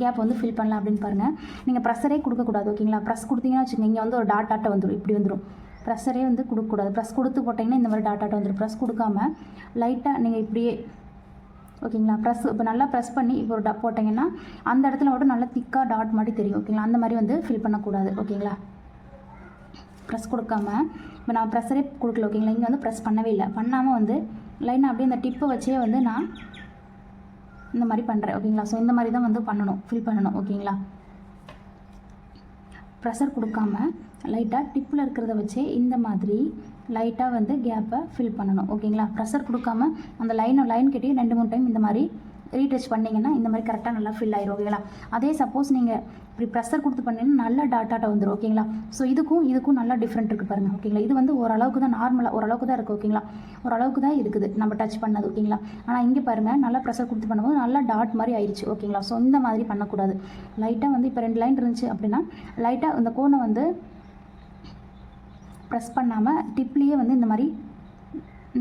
கேப் வந்து ஃபில் பண்ணலாம் அப்படின்னு பாருங்கள். நீங்கள் ப்ரெஷரே கொடுக்கக்கூடாது. ஓகேங்களா, ப்ரெஸ் கொடுத்தீங்கன்னா வச்சுக்கோங்க, இங்கே வந்து ஒரு டாட்டாக வந்துடும், இப்படி வந்துடும். ப்ரெஷரே வந்து கொடுக்கக்கூடாது. ப்ரெஸ் கொடுத்து போட்டிங்கன்னா இந்த மாதிரி டாட்டாட்ட வந்துடும். ப்ரெஸ் கொடுக்காம லைட்டாக நீங்கள் இப்படியே, ஓகேங்களா, இப்போ நல்லா ப்ரெஸ் பண்ணி இப்போ ஒரு போட்டிங்கன்னா அந்த இடத்துல மட்டும் நல்லா திக்காக டாட் மாதிரி தெரியும். ஓகேங்களா, அந்த மாதிரி வந்து ஃபில் பண்ணக்கூடாது. ஓகேங்களா, ப்ரெஸ் கொடுக்காம இப்போ நான் ப்ரெஷரே கொடுக்கல. ஓகேங்களா, இங்கே வந்து ப்ரெஸ் பண்ணவே இல்லை, பண்ணாமல் வந்து லைனாக அப்படியே இந்த டிப்பை வச்சே வந்து நான் இந்த மாதிரி பண்ணுறேன். ஓகேங்களா, ஸோ இந்த மாதிரி தான் வந்து பண்ணணும், ஃபில் பண்ணணும். ஓகேங்களா, ப்ரெஷர் கொடுக்காம லைட்டாக டிப்பில் இருக்கிறத வச்சே இந்த மாதிரி லைட்டாக வந்து கேப்பை ஃபில் பண்ணணும். ஓகேங்களா, ப்ரெஷர் கொடுக்காம அந்த லைன் கிட்டே 2-3 டைம் இந்த மாதிரி ரீடச் பண்ணிங்கன்னா இந்த மாதிரி கரெக்டாக நல்லா ஃபில் ஆயிரும். ஓகேங்களா, அதே சப்போஸ் நீங்கள் இப்படி ப்ரெஷர் கொடுத்து பண்ணிங்கன்னா நல்லா டாட்டாட்ட வந்துடும். ஓகேங்களா, ஸோ இதுக்கும் நல்லா டிஃப்ரெண்ட் இருக்குது பாருங்கள். ஓகேங்களா, இது வந்து ஓரளவுக்கு தான் நார்மலாக ஓரளவுக்கு தான் இருக்குது. ஓகேங்களா, ஓரளவுக்கு தான் இருக்குது நம்ம டச் பண்ணது. ஓகேங்களா, ஆனால் இங்கே பாருங்கள், நல்லா ப்ரெஷர் கொடுத்து பண்ணும்போது நல்லா டாட் மாதிரி ஆயிடுச்சு. ஓகேங்களா, ஸோ இந்த மாதிரி பண்ணக்கூடாது. லைட்டாக வந்து இப்போ 2 லைன் இருந்துச்சு அப்படின்னா லைட்டாக இந்த கோனை வந்து ப்ரெஸ் பண்ணாமல் டிப்லேயே வந்து இந்த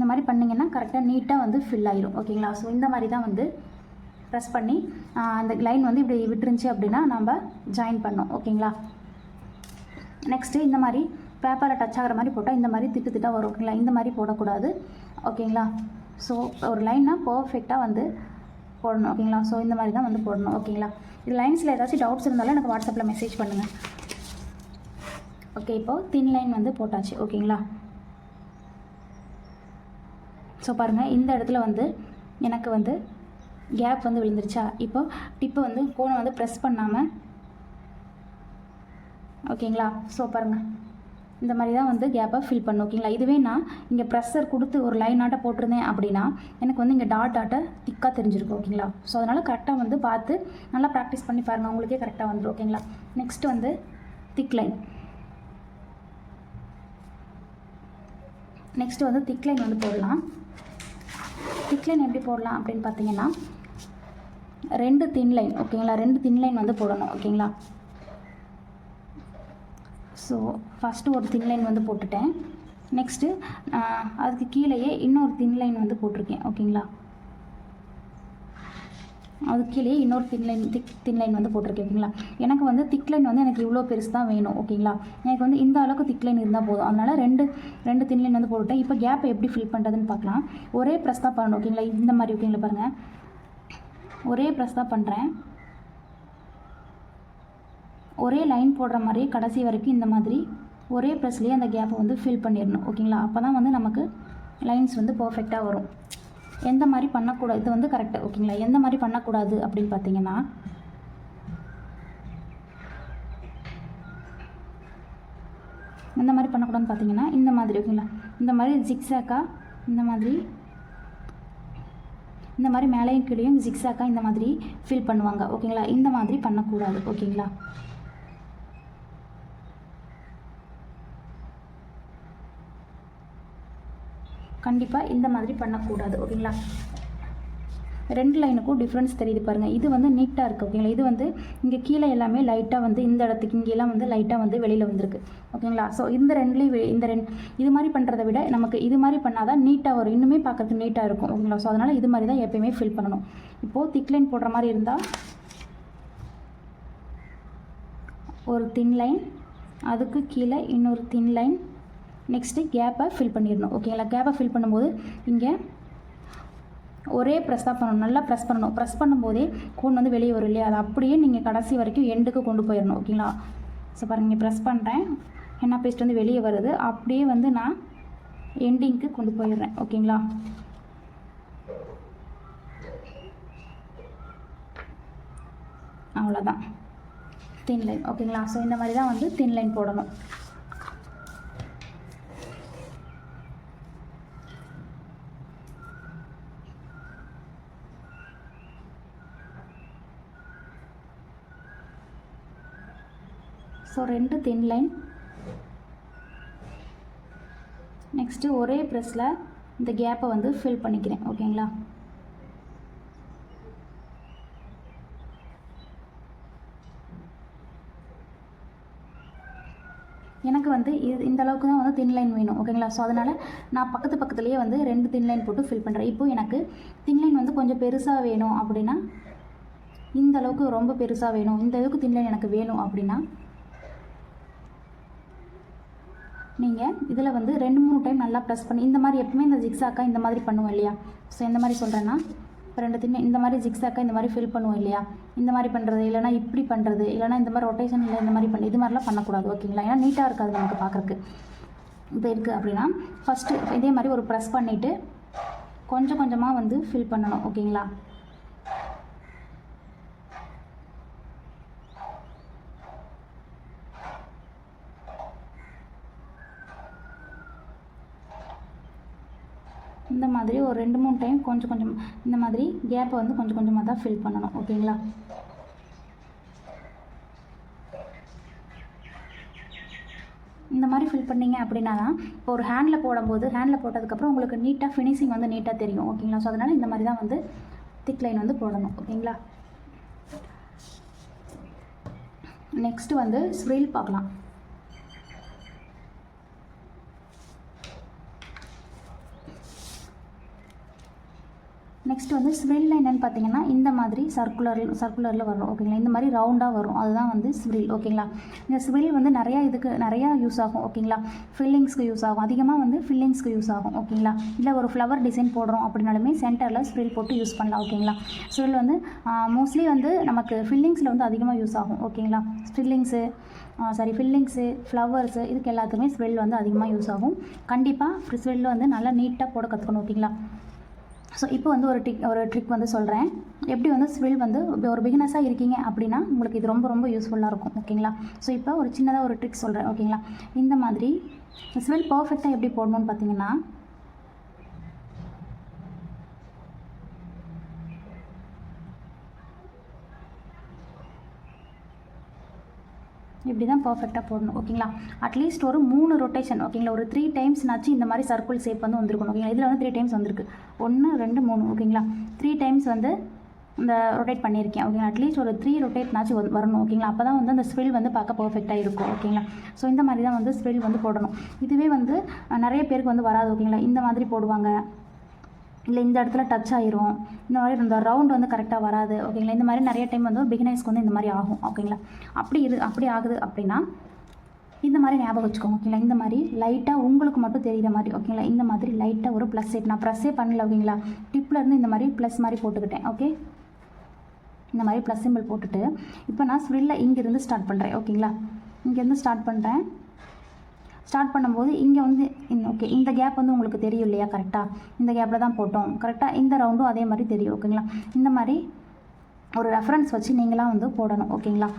மாதிரி பண்ணிங்கன்னா கரெக்டாக நீட்டாக வந்து ஃபில் ஆயிரும். ஓகேங்களா, ஸோ இந்த மாதிரி தான் வந்து ப்ரெஸ் பண்ணி அந்த லைன் வந்து இப்படி விட்டுருந்துச்சு அப்படின்னா நம்ம ஜாயின் பண்ணோம். ஓகேங்களா, நெக்ஸ்ட்டு இந்த மாதிரி பேப்பரில் டச் ஆகிற மாதிரி போட்டால் இந்த மாதிரி திட்டாக வரும். ஓகேங்களா, இந்த மாதிரி போடக்கூடாது. ஓகேங்களா, ஸோ ஒரு லைனாக பர்ஃபெக்டாக வந்து போடணும். ஓகேங்களா, ஸோ இந்த மாதிரி தான் வந்து போடணும். ஓகேங்களா, இது லைன்ஸில் ஏதாச்சும் டவுட்ஸ் இருந்தாலும் எனக்கு வாட்ஸ்அப்பில் மெசேஜ் பண்ணுங்கள். ஓகே, இப்போது தின் லைன் வந்து போட்டாச்சு. ஓகேங்களா, ஸோ பாருங்கள், இந்த இடத்துல வந்து எனக்கு வந்து கேப் வந்து விழுந்துருச்சா? இப்போ டிப்பை வந்து கோனை வந்து ப்ரெஸ் பண்ணாமல், ஓகேங்களா, ஸோ பாருங்கள் இந்த மாதிரி தான் வந்து கேப்பை ஃபில் பண்ணும். ஓகேங்களா, இதுவே நான் இங்கே ப்ரெஷர் கொடுத்து ஒரு லைன் ஆட்ட போட்டிருந்தேன் அப்படின்னா எனக்கு வந்து இங்கே டாட் திக்காக தெரிஞ்சிருக்கும். ஓகேங்களா, ஸோ அதனால் கரெக்டாக வந்து பார்த்து நல்லா ப்ராக்டிஸ் பண்ணி பாருங்கள், உங்களுக்கே கரெக்டாக வந்துடும். ஓகேங்களா, நெக்ஸ்ட் வந்து திக் லைன். நெக்ஸ்ட்டு வந்து திக் லைன் வந்து போடலாம். திக் லைன் எப்படி போடலாம் அப்படின்னு பார்த்தீங்கன்னா 2 தின் லைன். ஓகேங்களா, 2 தின் லைன் வந்து போடணும். ஓகேங்களா, ஸோ ஃபஸ்ட்டு ஒரு தின் லைன் வந்து போட்டுட்டேன். நெக்ஸ்ட்டு அதுக்கு கீழேயே இன்னொரு தின் லைன் வந்து போட்டிருக்கேன். ஓகேங்களா, அது கீழே இன்னொரு தின் லைன் வந்து போட்டிருக்கேன். ஓகேங்களா, எனக்கு வந்து திக் லைன் வந்து எனக்கு இவ்வளோ பெருசு தான் வேணும். ஓகேங்களா, எனக்கு வந்து இந்த அளவுக்கு திக் லைன் இருந்தால் போதும். அதனால் ரெண்டு தின் லைன் வந்து போட்டுட்டேன். இப்போ கேப்பை எப்படி ஃபில் பண்ணுறதுன்னு பார்க்கலாம். ஒரே ப்ரெஸ் தான் பண்ணணும். ஓகேங்களா, இந்த மாதிரி. ஓகேங்களா, பாருங்கள், ஒரே ப்ரெஸ் தான் பண்ணுறேன். ஒரே லைன் போடுற மாதிரி கடைசி வரைக்கும் இந்த மாதிரி ஒரே ப்ரெஸ்லேயே அந்த கேப்பை வந்து ஃபில் பண்ணிடணும். ஓகேங்களா, அப்போ தான் வந்து நமக்கு லைன்ஸ் வந்து பர்ஃபெக்டாக வரும். எந்த மாதிரி பண்ணக்கூடாது, இது வந்து கரெக்டு. ஓகேங்களா, எந்த மாதிரி பண்ணக்கூடாது அப்படின்னு பார்த்தீங்கன்னா, எந்த மாதிரி பண்ணக்கூடாதுன்னு பார்த்தீங்கன்னா இந்த மாதிரி. ஓகேங்களா, இந்த மாதிரி ஜிக்ஸாக்காக இந்த மாதிரி மேலேயும் கீழேயும் ஜிக்ஸாக்காக இந்த மாதிரி ஃபில் பண்ணுவாங்க. ஓகேங்களா, இந்த மாதிரி பண்ணக்கூடாது. ஓகேங்களா, கண்டிப்பாக இந்த மாதிரி பண்ணக்கூடாது. ஓகேங்களா, ரெண்டு லைனுக்கும் டிஃப்ரென்ஸ் தெரியுது பாருங்கள். இது வந்து நீட்டாக இருக்குது. ஓகேங்களா, இது வந்து இங்கே கீழே எல்லாமே லைட்டாக வந்து இந்த இடத்துக்கு இங்கெல்லாம் வந்து லைட்டாக வந்து வெளியில் வந்திருக்கு. ஓகேங்களா, ஸோ இந்த ரெண்டு இது மாதிரி பண்ணுறதை விட நமக்கு இது மாதிரி பண்ணால் தான் நீட்டாக வரும், இன்னுமே பார்க்கறதுக்கு நீட்டாக இருக்கும். ஓகேங்களா, ஸோ அதனால் இது மாதிரி தான் எப்போயுமே ஃபில் பண்ணணும். இப்போது திக் லைன் போடுற மாதிரி இருந்தால் ஒரு தின் லைன், அதுக்கு கீழே இன்னொரு தின் லைன், நெக்ஸ்ட்டு கேப்பை ஃபில் பண்ணிடணும். ஓகேங்களா, கேப்பை ஃபில் பண்ணும்போது இங்கே ஒரே ப்ரெஸ் தான் பண்ணணும். நல்லா ப்ரெஸ் பண்ணணும். ப்ரெஸ் பண்ணும்போதே கோன் வந்து வெளியே வரும் இல்லையா, அது அப்படியே நீங்கள் கடைசி வரைக்கும் எண்டுக்கு கொண்டு போயிடணும். ஓகேங்களா, ஸோ பாருங்கள், இங்கே ப்ரெஸ் பண்ணுறேன், ஹென்னா பேஸ்ட் வந்து வெளியே வருது, அப்படியே வந்து நான் எண்டிங்க்கு கொண்டு போயிடுறேன். ஓகேங்களா, அவ்வளோதான் தின் லைன். ஓகேங்களா, ஸோ இந்த மாதிரி தான் வந்து தின் லைன் போடணும். ஸோ ரெண்டு தின் லைன், நெக்ஸ்ட்டு ஒரே ப்ரெஸ்ஸில் இந்த கேப்பை வந்து ஃபில் பண்ணிக்கிறேன். ஓகேங்களா, எனக்கு வந்து இந்த அளவுக்கு தான் வந்து தின் லைன் வேணும். ஓகேங்களா, ஸோ அதனால் நான் பக்கத்துலேயே வந்து ரெண்டு தின் லைன் போட்டு ஃபில் பண்ணுறேன். இப்போது எனக்கு தின் லைன் வந்து கொஞ்சம் பெருசாக வேணும் அப்படின்னா, இந்த அளவுக்கு ரொம்ப பெருசாக வேணும், இந்த அளவுக்கு தின் லைன் எனக்கு வேணும் அப்படின்னா நீங்கள் இதில் வந்து 2-3 டைம் நல்லா ப்ரெஸ் பண்ணி, இந்த மாதிரி எப்பவுமே இந்த ஜிக்ஸாக்காக இந்த மாதிரி பண்ணுவோம் இல்லையா. ஸோ இந்த மாதிரி சொல்கிறேன்னா, இப்போ ரெண்டு தின் இந்த மாதிரி ஜிக்ஸாக்காக இந்த மாதிரி ஃபில் பண்ணுவோம் இல்லையா, இந்த மாதிரி பண்ணுறது, இல்லைனா இப்படி பண்ணுறது, இல்லைனா இந்த மாதிரி ரொட்டேஷன் இல்லை, இந்த மாதிரி பண்ணி இது மாதிரிலாம் பண்ணக்கூடாது. ஓகேங்களா, ஏன்னா நீட்டாக இருக்காது நமக்கு பார்க்குறக்கு. இப்போ இருக்குது அப்படின்னா ஃபஸ்ட்டு இதே மாதிரி ஒரு ப்ரெஸ் பண்ணிவிட்டு கொஞ்சம் கொஞ்சமாக வந்து ஃபில் பண்ணணும். ஓகேங்களா, இந்த மாதிரி ஒரு 2-3 டைம் கொஞ்சம் இந்த மாதிரி கேப்பை வந்து கொஞ்சம் கொஞ்சமாக தான் ஃபில் பண்ணணும். ஓகேங்களா, இந்த மாதிரி ஃபில் பண்ணிங்க அப்படின்னா தான் இப்போ ஒரு ஹேண்டில் போட்டதுக்கப்புறம் உங்களுக்கு நீட்டாக ஃபினிஷிங் வந்து நீட்டாக தெரியும். ஓகேங்களா, ஸோ அதனால் இந்த மாதிரி தான் வந்து திக் லைன் வந்து போடணும். ஓகேங்களா, நெக்ஸ்ட்டு வந்து ஸ்ப்ரில் பார்க்கலாம். நெக்ஸ்ட் வந்து ஸ்ப்ரில் என்னென்னு பார்த்தீங்கன்னா இந்த மாதிரி சர்க்குலரில் வரும். ஓகேங்களா, இந்த மாதிரி ரவுண்டாக வரும், அதுதான் வந்து ஸ்ப்ரில். ஓகேங்களா, இந்த ஸ்ப்ரில் வந்து நிறையா யூஸ் ஆகும். ஓகேங்களா, ஃபில்லிங்ஸ்க்கு யூஸ் ஆகும், அதிகமாக வந்து ஃபில்லிங்ஸ்க்கு யூஸ் ஆகும். ஓகேங்களா, இல்லை ஒரு ஃப்ளவர் டிசைன் போடுறோம் அப்படின்னாலுமே சென்டரில் ஸ்ப்ரில் போட்டு யூஸ் பண்ணலாம். ஓகேங்களா, ஸ்ப்ரில் வந்து மோஸ்ட்லி வந்து நமக்கு ஃபில்லிங்ஸில் வந்து அதிகமாக யூஸ் ஆகும். ஓகேங்களா, ஃபில்லிங்ஸு ஃப்ளவர்ஸு இதுக்கு எல்லாத்துக்குமே ஸ்ப்ரில் வந்து அதிகமாக யூஸ் ஆகும். கண்டிப்பாக ஸ்ப்ரில் வந்து நல்லா நீட்டாக போட கற்றுக்கணும். ஓகேங்களா, ஸோ இப்போ வந்து ஒரு ட்ரிக் வந்து சொல்கிறேன், எப்படி வந்து ஸ்ப்ரில் வந்து ஒரு பிகினர்ஸாக இருக்கீங்க அப்படின்னா உங்களுக்கு இது ரொம்ப ரொம்ப யூஸ்ஃபுல்லாக இருக்கும். ஓகேங்களா, ஸோ இப்போ ஒரு சின்னதாக ஒரு ட்ரிக் சொல்கிறேன். ஓகேங்களா, இந்த மாதிரி ஸ்ப்ரில் பர்ஃபெக்டாக எப்படி போடணும்னு பார்த்தீங்கன்னா, இப்படி தான் பர்ஃபெக்டாக போடணும். ஓகேங்களா, அட்லீஸ்ட் ஒரு 3 ரொட்டேஷன். ஓகேங்களா, ஒரு 3 டைம்ஸ்னாச்சு இந்த மாதிரி சர்க்கிள் ஷேப் வந்து வந்திருக்கணும். ஓகேங்களா, இதில் வந்து 3 டைம்ஸ் வந்திருக்கு, 1 2 3. ஓகேங்களா, 3 டைம்ஸ் வந்து இந்த ரொட்டேட் பண்ணியிருக்கேன். ஓகேங்களா, அட்லீஸ்ட் ஒரு 3 ரொட்டேட்னாச்சும் வரணும். ஓகேங்களா, அப்போ தான் வந்து அந்த ஸ்ப்ரில் வந்து பார்க்க பர்ஃபெக்டாக இருக்கும். ஓகேங்களா, ஸோ இந்த மாதிரி தான் வந்து ஸ்ப்ரில் வந்து போடணும். இதுவே வந்து நிறைய பேருக்கு வந்து வராது. ஓகேங்களா, இந்த மாதிரி போடுவாங்க, இல்லை இந்த இடத்துல டச் ஆயிரும், இந்த மாதிரி இந்த ரவுண்ட் வந்து கரெக்டாக வராது ஓகேங்களா. இந்த மாதிரி நிறைய டைம் வந்து பிகினர்ஸ்க்கு வந்து இந்த மாதிரி ஆகும் ஓகேங்களா. அப்படி ஆகுது அப்படின்னா இந்த மாதிரி ஞாபகம் வச்சுக்கோங்க ஓகேங்களா. இந்த மாதிரி லைட்டாக உங்களுக்கு மட்டும் தெரிகிற மாதிரி ஓகேங்களா. இந்த மாதிரி லைட்டாக ஒரு ப்ளஸ் சைட் நான் ப்ரெஸ்ஸே பண்ணல ஓகேங்களா. டிப்லேருந்து இந்த மாதிரி ப்ளஸ் மாதிரி போட்டுக்கிட்டேன் ஓகே. இந்த மாதிரி ப்ளஸ் சிம்பிள் போட்டுட்டு இப்போ நான் ஸ்ப்ரில்லை இங்கேருந்து ஸ்டார்ட் பண்ணுறேன் ஓகேங்களா. இங்கேருந்து ஸ்டார்ட் பண்ணுறேன். ஸ்டார்ட் பண்ணும்போது இங்கே வந்து ஓகே இந்த கேப் வந்து உங்களுக்கு தெரியும் இல்லையா, கரெக்டாக இந்த கேப்பில் தான் போட்டோம் கரெக்டாக. இந்த ரவுண்டும் அதே மாதிரி தெரியும் ஓகேங்களா. இந்த மாதிரி ஒரு ரெஃபரன்ஸ் வச்சு நீங்களாம் வந்து போடணும் ஓகேங்களா.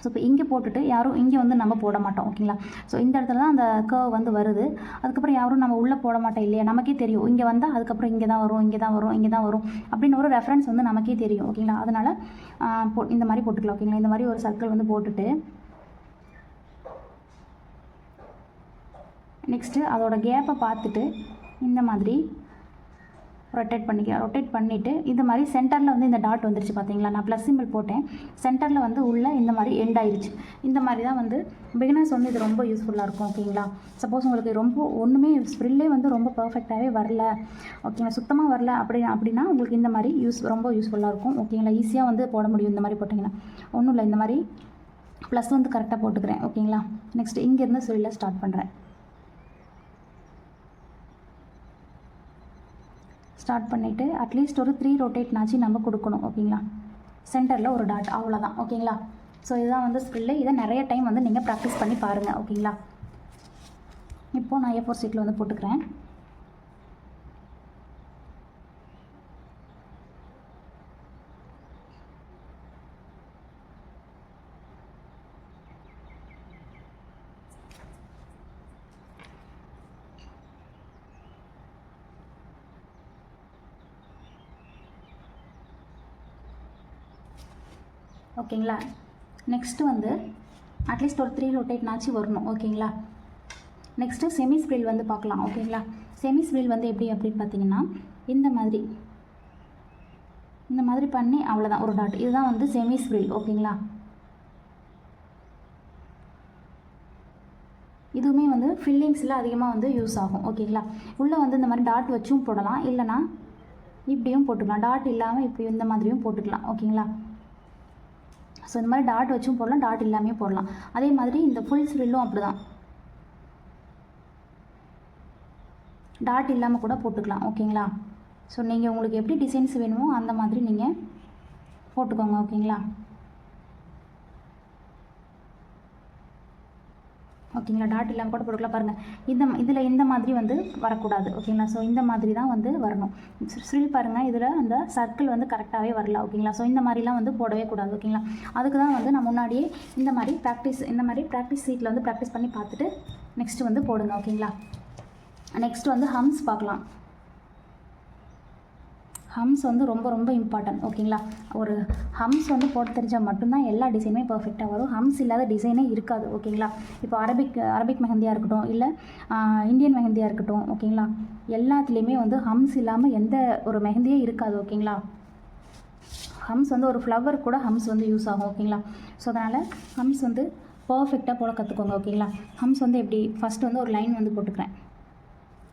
ஸோ இப்போ இங்கே போட்டுட்டு யாரும் இங்கே வந்து நம்ம போட மாட்டோம் ஓகேங்களா. ஸோ இந்த இடத்துல தான் அந்த கர்வ் வந்து வருது. அதுக்கப்புறம் யாரும் நம்ம உள்ளே போட மாட்டோம் இல்லையா, நமக்கே தெரியும் இங்கே வந்தால் அதுக்கப்புறம் இங்கே தான் வரும், இங்கே தான் வரும், இங்கே தான் வரும் அப்படின்னு ஒரு ரெஃபரன்ஸ் வந்து நமக்கே தெரியும் ஓகேங்களா. அதனால் இந்த மாதிரி போட்டுக்கலாம் ஓகேங்களா. இந்த மாதிரி ஒரு சர்க்கிள் வந்து போட்டுட்டு நெக்ஸ்ட்டு அதோட கேப்பை பார்த்துட்டு இந்த மாதிரி ரொட்டேட் பண்ணிவிட்டு இந்த மாதிரி சென்டரில் வந்து இந்த டாட் வந்துருச்சு பார்த்தீங்களா. நான் ப்ளஸ் சிம்பிள் போட்டேன், சென்டரில் வந்து உள்ளே இந்த மாதிரி எண்ட் ஆயிடுச்சு. இந்த மாதிரி தான் வந்து பிகினர்ஸ் வந்து இது ரொம்ப யூஸ்ஃபுல்லாக இருக்கும் ஓகேங்களா. சப்போஸ் உங்களுக்கு ரொம்ப ஒன்றுமே ஸ்ப்ரில்லே வந்து ரொம்ப பர்ஃபெக்டாகவே வரல ஓகேங்களா, சுத்தமாக வரல அப்படின்னா உங்களுக்கு இந்த மாதிரி ரொம்ப யூஸ்ஃபுல்லாக இருக்கும் ஓகேங்களா. ஈஸியாக வந்து போட முடியும் இந்த மாதிரி போட்டிங்கன்னா. ஒன்றும் இல்லை, இந்த மாதிரி ப்ளஸ் வந்து கரெக்டாக போட்டுக்கிறேன் ஓகேங்களா. நெக்ஸ்ட்டு இங்கேருந்து ஸ்ப்ரில்லை ஸ்டார்ட் பண்ணுறேன். ஸ்டார்ட் பண்ணிவிட்டு அட்லீஸ்ட் ஒரு 3 ரொட்டேட்னாச்சு நம்ம கொடுக்கணும் ஓகேங்களா. சென்டரில் ஒரு டாட், அவ்வளோதான் ஓகேங்களா. ஸோ இதுதான் வந்து ஸ்ப்ரில்லு. இதை நிறைய டைம் வந்து நீங்கள் ப்ராக்டிஸ் பண்ணி பாருங்கள் ஓகேங்களா. இப்போது நான் A4 ஷீட்டில் வந்து போட்டுக்கிறேன். ஓகேங்களா. நெக்ஸ்ட்டு வந்து அட்லீஸ்ட் ஒரு 3 ரொட்டேட்னாச்சும் வரணும் ஓகேங்களா. நெக்ஸ்ட்டு செமி ஸ்ப்ரில் வந்து பார்க்கலாம் ஓகேங்களா. செமி ஸ்ப்ரில் வந்து எப்படி அப்படின்னு பார்த்தீங்கன்னா இந்த மாதிரி பண்ணி அவ்வளோதான் ஒரு டாட். இதுதான் வந்து செமி ஸ்ப்ரில் ஓகேங்களா. இதுவுமே வந்து ஃபில்லிங்ஸில் அதிகமாக வந்து யூஸ் ஆகும் ஓகேங்களா. உள்ளே வந்து இந்த மாதிரி டாட் வச்சும் போடலாம், இல்லைனா இப்படியும் போட்டுக்கலாம். டாட் இல்லாமல் இப்படி இந்த மாதிரியும் போட்டுக்கலாம் ஓகேங்களா. ஸோ இந்த மாதிரி டாட் வச்சும் போடலாம், டாட் இல்லாமே போடலாம். அதே மாதிரி இந்த ஃபுல் ஸ்ப்ரில்லும் அப்படி தான், டாட் இல்லாமல் கூட போட்டுக்கலாம் ஓகேங்களா. ஸோ நீங்கள் உங்களுக்கு எப்படி டிசைன்ஸ் வேணுமோ அந்த மாதிரி நீங்கள் போட்டுக்கோங்க ஓகேங்களா. ஓகேங்களா. டாட் இல்லாமல் கூட போட்டுக்கலாம். பாருங்கள் இதில் இந்த மாதிரி வந்து வரக்கூடாது ஓகேங்களா. ஸோ இந்த மாதிரி தான் வந்து வரணும். ஸ்ப்ரில் பாருங்கள், இதில் அந்த சர்க்கிள் வந்து கரெக்டாகவே வரல ஓகேங்களா. ஸோ இந்த மாதிரிலாம் வந்து போடவே கூடாது ஓகேங்களா. அதுக்கு தான் வந்து நான் முன்னாடியே இந்த மாதிரி ப்ராக்டிஸ் ஷீட்டில் வந்து ப்ராக்டிஸ் பண்ணி பார்த்துட்டு நெக்ஸ்ட்டு வந்து போடுங்க ஓகேங்களா. நெக்ஸ்ட்டு வந்து ஹம்ஸ் பார்க்கலாம். ஹம்ஸ் வந்து ரொம்ப இம்பார்ட்டன்ட் ஓகேங்களா. ஒரு ஹம்ஸ் வந்து போட்டு தெரிஞ்சால் மட்டும்தான் எல்லா டிசைனுமே பர்ஃபெக்டாக வரும். ஹம்ஸ் இல்லாத டிசைனே இருக்காது ஓகேங்களா. இப்போ அரபிக் மெஹந்தியாக இருக்கட்டும், இல்லை இந்தியன் மெஹந்தியாக இருக்கட்டும் ஓகேங்களா, எல்லாத்துலேயுமே வந்து ஹம்ஸ் இல்லாமல் எந்த ஒரு மெஹந்தியே இருக்காது ஓகேங்களா. ஹம்ஸ் வந்து ஒரு ஃப்ளவர் கூட ஹம்ஸ் வந்து யூஸ் ஆகும் ஓகேங்களா. ஸோ அதனால் ஹம்ஸ் வந்து பர்ஃபெக்டாக போட கற்றுக்கோங்க ஓகேங்களா. ஹம்ஸ் வந்து எப்படி ஃபஸ்ட்டு வந்து ஒரு லைன் வந்து போட்டுக்கிறேன்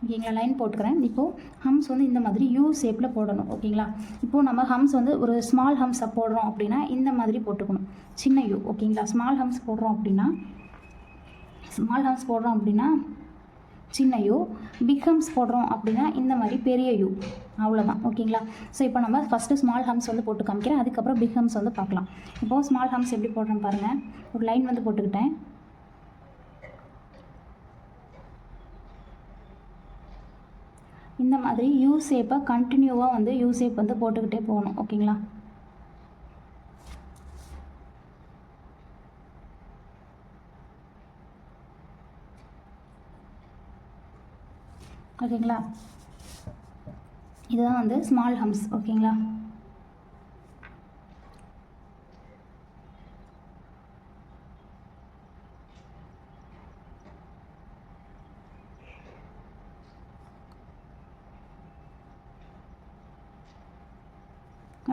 ஓகேங்களா. லைன் போட்டுக்கிறேன். இப்போது ஹம்ஸ் வந்து இந்த மாதிரி யூ ஷேப்பில் போடணும் ஓகேங்களா. இப்போது நம்ம ஹம்ஸ் வந்து ஒரு ஸ்மால் ஹம்ஸை போடுறோம் அப்படின்னா இந்த மாதிரி போட்டுக்கணும், சின்ன யூ ஓகேங்களா. ஸ்மால் ஹம்ஸ் போடுறோம் அப்படின்னா சின்ன யூ, பிக் ஹம்ஸ் போடுறோம் அப்படின்னா இந்த மாதிரி பெரிய யூ, அவ்வளோதான் ஓகேங்களா. ஸோ இப்போ நம்ம ஃபஸ்ட்டு ஸ்மால் ஹம்ஸ் வந்து போட்டு காமிக்கிறேன், அதுக்கப்புறம் பிக் ஹம்ஸ் வந்து பார்க்கலாம். இப்போது ஸ்மால் ஹம்ஸ் எப்படி போடுறேன்னு பாருங்கள். ஒரு லைன் வந்து போட்டுக்கிட்டேன். இந்த மாதிரி யூ ஷேப்பை கண்டினியூவாக வந்து யூ ஷேப் வந்து போட்டுக்கிட்டே போகணும் ஓகேங்களா. ஓகேங்களா. இதுதான் வந்து ஸ்மால் ஹம்ஸ் ஓகேங்களா.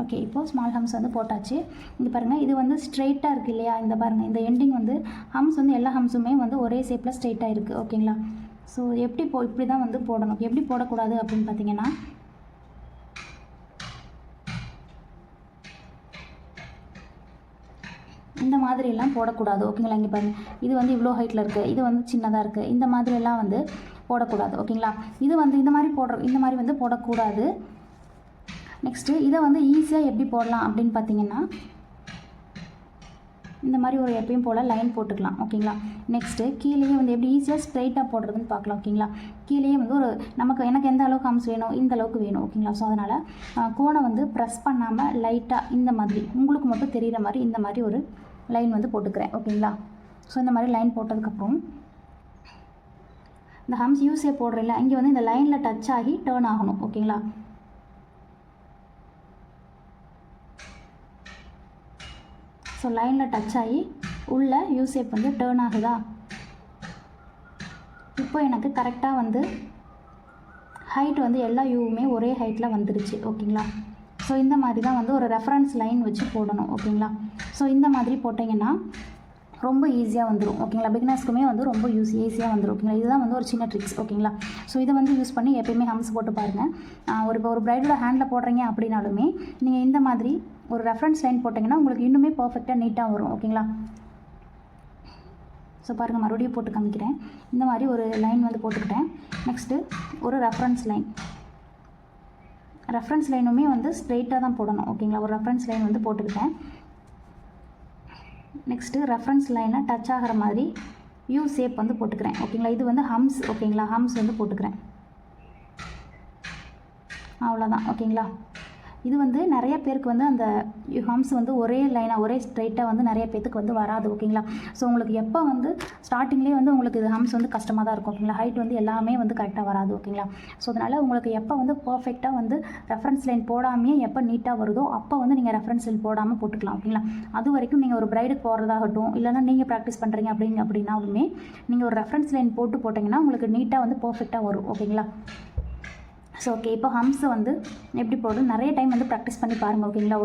ஓகே, இப்போது ஸ்மால் ஹம்ஸ் வந்து போட்டாச்சு. இங்கே பாருங்கள், இது வந்து ஸ்ட்ரெயிட்டாக இருக்குது இல்லையா. இந்த பாருங்கள், இந்த எண்டிங் வந்து ஹம்ஸ் வந்து எல்லா ஹம்ஸுமே வந்து ஒரே ஷேப்பில் ஸ்ட்ரெயிட்டாக இருக்குது ஓகேங்களா. ஸோ எப்படி இப்படி தான் வந்து போடணும். எப்படி போடக்கூடாது அப்படின்னு பார்த்தீங்கன்னா, இந்த மாதிரிலாம் போடக்கூடாது. ஓகேங்களா? இங்கே பாருங்கள், இது வந்து இவ்வளோ ஹைட்டில் இருக்குது, இது வந்து சின்னதாக இருக்குது, இந்த மாதிரிலாம் வந்து போடக்கூடாது. ஓகேங்களா? இது வந்து இந்த மாதிரி வந்து போடக்கூடாது. நெக்ஸ்ட்டு இதை வந்து ஈஸியாக எப்படி போடலாம் அப்படின்னு பார்த்தீங்கன்னா, இந்த மாதிரி ஒரு எப்பயும் போல் லைன் போட்டுக்கலாம். ஓகேங்களா? நெக்ஸ்ட்டு கீழேயே வந்து எப்படி ஈஸியாக ஸ்ட்ரைட்டாக போடுறதுன்னு பார்க்கலாம். ஓகேங்களா? கீழேயே வந்து எனக்கு எந்த அளவுக்கு ஹம்ஸ் வேணும், இந்த அளவுக்கு வேணும். ஓகேங்களா? ஸோ அதனால் கோனை வந்து ப்ரெஸ் பண்ணாமல் லைட்டாக இந்த மாதிரி உங்களுக்கு மட்டும் தெரிகிற மாதிரி இந்த மாதிரி ஒரு லைன் வந்து போட்டுக்கிறேன். ஓகேங்களா? ஸோ இந்த மாதிரி லைன் போட்டதுக்கப்புறம் இந்த ஹம்ஸ் யூஸே போடுறதில்ல, இங்கே வந்து இந்த லைனில் டச் ஆகி டேர்ன் ஆகணும். ஓகேங்களா? ஸோ லைனில் டச் ஆகி உள்ள யூசேப் வந்து டேர்ன் ஆகுதா? இப்போ எனக்கு கரெக்டாக வந்து ஹைட் வந்து எல்லா யூவுமே ஒரே ஹைட்டில் வந்துருச்சு. ஓகேங்களா? ஸோ இந்த மாதிரி தான் வந்து ஒரு ரெஃபரன்ஸ் லைன் வச்சு போடணும். ஓகேங்களா? ஸோ இந்த மாதிரி போட்டிங்கன்னா ரொம்ப ஈஸியாக வந்துடும். ஓகேங்களா? பிகினர்ஸ்க்குமே வந்து ரொம்ப ஈஸியாக வந்துடும். ஓகேங்களா? இதுதான் வந்து ஒரு சின்ன ட்ரிக்ஸ். ஓகேங்களா? ஸோ இதை வந்து யூஸ் பண்ணி எப்பயுமே ஹம்ஸ் போட்டு பாருங்கள். ஒரு பிரைடோட ஹேண்டில் போடுறீங்க அப்படின்னாலுமே நீங்கள் இந்த மாதிரி ஒரு ரெஃபரன்ஸ் லைன் போட்டிங்கன்னா உங்களுக்கு இன்னுமே பர்ஃபெக்டாக நீட்டாக வரும். ஓகேங்களா? ஸோ பாருங்கள், மறுபடியும் போட்டு காமிக்கிறேன். இந்த மாதிரி ஒரு லைன் வந்து போட்டுக்கிட்டேன். நெக்ஸ்ட்டு ஒரு ரெஃபரன்ஸ் லைனுமே வந்து ஸ்ட்ரெயிட்டாக தான் போடணும். ஓகேங்களா? ஒரு ரெஃபரன்ஸ் லைன் வந்து போட்டுக்கிட்டேன். நெக்ஸ்ட்டு ரெஃபரன்ஸ் லைனை டச் ஆகிற மாதிரி யூ ஷேப் வந்து போட்டுக்கிறேன். ஓகேங்களா? இது வந்து ஹம்ஸ். ஓகேங்களா? ஹம்ஸ் வந்து போட்டுக்கிறேன். அவ்வளோதான். ஓகேங்களா? இது வந்து நிறைய பேருக்கு வந்து அந்த ஹம்ஸ் வந்து ஒரே லைனாக ஒரே ஸ்ட்ரைட்டாக வந்து நிறைய பேருக்கு வந்து வராது. ஓகேங்களா? ஸோ உங்களுக்கு எப்போ வந்து ஸ்டார்டிங்லேயே வந்து உங்களுக்கு இது ஹம்ஸ் வந்து கஷ்டமாக தான் இருக்கும். ஓகேங்களா? ஹைட் வந்து எல்லாமே வந்து கரெக்டாக வராது. ஓகேங்களா? ஸோ அதனால் உங்களுக்கு எப்போ வந்து பர்ஃபெக்டாக வந்து ரெஃபரன்ஸ் லைன் போடாமையே எப்போ நீட்டாக வருதோ அப்போ வந்து நீங்கள் ரெஃபரன்ஸ் லைன் போடாமல் போட்டுக்கலாம். ஓகேங்களா? அது வரைக்கும் நீங்கள் ஒரு பிரைடுக்கு போடுறதாகட்டும், இல்லைனா நீங்கள் ப்ராக்டிஸ் பண்ணுறீங்க அப்படின்னாலுமே நீங்கள் ஒரு ரெஃபரன்ஸ் லைன் போட்டிங்கன்னா உங்களுக்கு நீட்டாக வந்து பர்ஃபெக்டாக வரும். ஓகேங்களா? ஸோ ஓகே, இப்போ ஹம்ஸை வந்து எப்படி போடுறது நிறைய டைம் வந்து ப்ராக்டிஸ் பண்ணி பாருங்கள். ஓகேங்களா?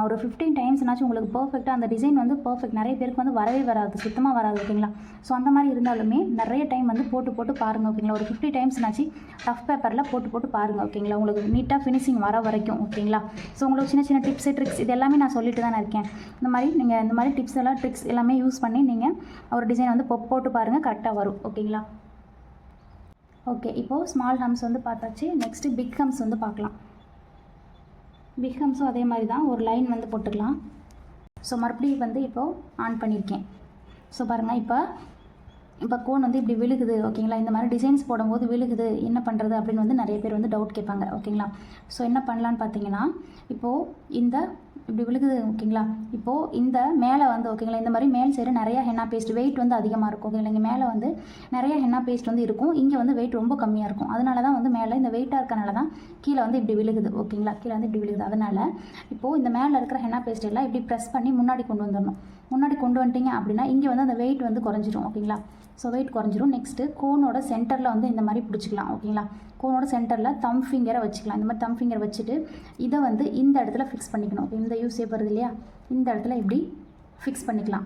ஒரு 15 டைம்ஸ்னாச்சும் உங்களுக்கு பர்ஃபெக்டாக அந்த டிசைன் வந்து பர்ஃபெக்ட். நிறைய பேருக்கு வந்து வரவே வராது, சுத்தமாக வராது. ஓகேங்களா? ஸோ அந்த மாதிரி இருந்தாலுமே நிறைய டைம் வந்து போட்டு பாருங்கள். ஓகேங்களா? ஒரு 50 டைம்ஸ்னாச்சு ரஃப் பேப்பரில் போட்டு பாருங்கள். ஓகேங்களா? உங்களுக்கு நீட்டாக ஃபினிஷிங் வர வரைக்கும். ஓகேங்களா? ஸோ உங்களுக்கு சின்ன சின்ன டிப்ஸு ட்ரிக்ஸ் இது எல்லாமே நான் சொல்லிட்டு தானே இருக்கேன். நீங்கள் இந்த மாதிரி ட்ரிக்ஸ் எல்லாமே யூஸ் பண்ணி நீங்கள் ஒரு டிசைன் வந்து போட்டு பாருங்கள், கரெக்டாக வரும். ஓகேங்களா? ஓகே, இப்போது ஸ்மால் ஹம்ஸ் வந்து பார்த்தாச்சு. நெக்ஸ்ட்டு பிக் ஹம்ஸ் வந்து பார்க்கலாம். பிக் ஹம்ஸும் அதே மாதிரி தான் ஒரு லைன் வந்து போட்டுக்கலாம். ஸோ மறுபடியும் வந்து இப்போது ஆன் பண்ணியிருக்கேன். ஸோ பாருங்கள், இப்போ கோன் வந்து இப்படி விழுகுது. ஓகேங்களா? இந்த மாதிரி டிசைன்ஸ் போடும்போது விழுகுது, என்ன பண்ணுறது அப்படின்னு வந்து நிறைய பேர் வந்து டவுட் கேட்பாங்க. ஓகேங்களா? ஸோ என்ன பண்ணலான்னு பார்த்தீங்கன்னா, இப்போது இப்படி விழுகுது. ஓகேங்களா? இப்போது இந்த மேலே வந்து ஓகேங்களா, இந்த மாதிரி மேல் சைடு நிறையா ஹென்னா பேஸ்ட் வெயிட் வந்து அதிகமாக இருக்கும். ஓகேங்களா? இங்கே மேலே வந்து நிறைய ஹென்னா பேஸ்ட் வந்து இருக்கும், இங்கே வந்து வெயிட் ரொம்ப கம்மியாக இருக்கும். அதனால தான் வந்து மேலே இந்த வெயிட்டாக இருக்கனால தான் கீழே வந்து இப்படி விழுகுது. ஓகேங்களா? கீழே வந்து இப்படி விழுகுது. அதனால் இப்போது இந்த மேலே இருக்கிற ஹென்னா பேஸ்ட் எல்லாம் இப்படி ப்ரெஸ் பண்ணி முன்னாடி கொண்டு வந்துடணும். முன்னாடி கொண்டு வந்துட்டீங்க அப்படின்னா இங்கே வந்து அந்த வெயிட் வந்து குறைஞ்சிரும். ஓகேங்களா? ஸோ வெயிட் குறைஞ்சிரும். நெக்ஸ்ட்டு கோனோட சென்டரில் வந்து இந்த மாதிரி பிடிச்சிக்கலாம். ஓகேங்களா? கோனோட சென்டரில் தம் ஃபிங்கரை வச்சுக்கலாம். இந்த மாதிரி தம் ஃபிங்கர் வச்சுட்டு இதை வந்து இந்த இடத்துல ஃபிக்ஸ் பண்ணிக்கணும். இந்த யூஸ் வருது இல்லையா, இந்த இடத்துல இப்படி ஃபிக்ஸ் பண்ணிக்கலாம்.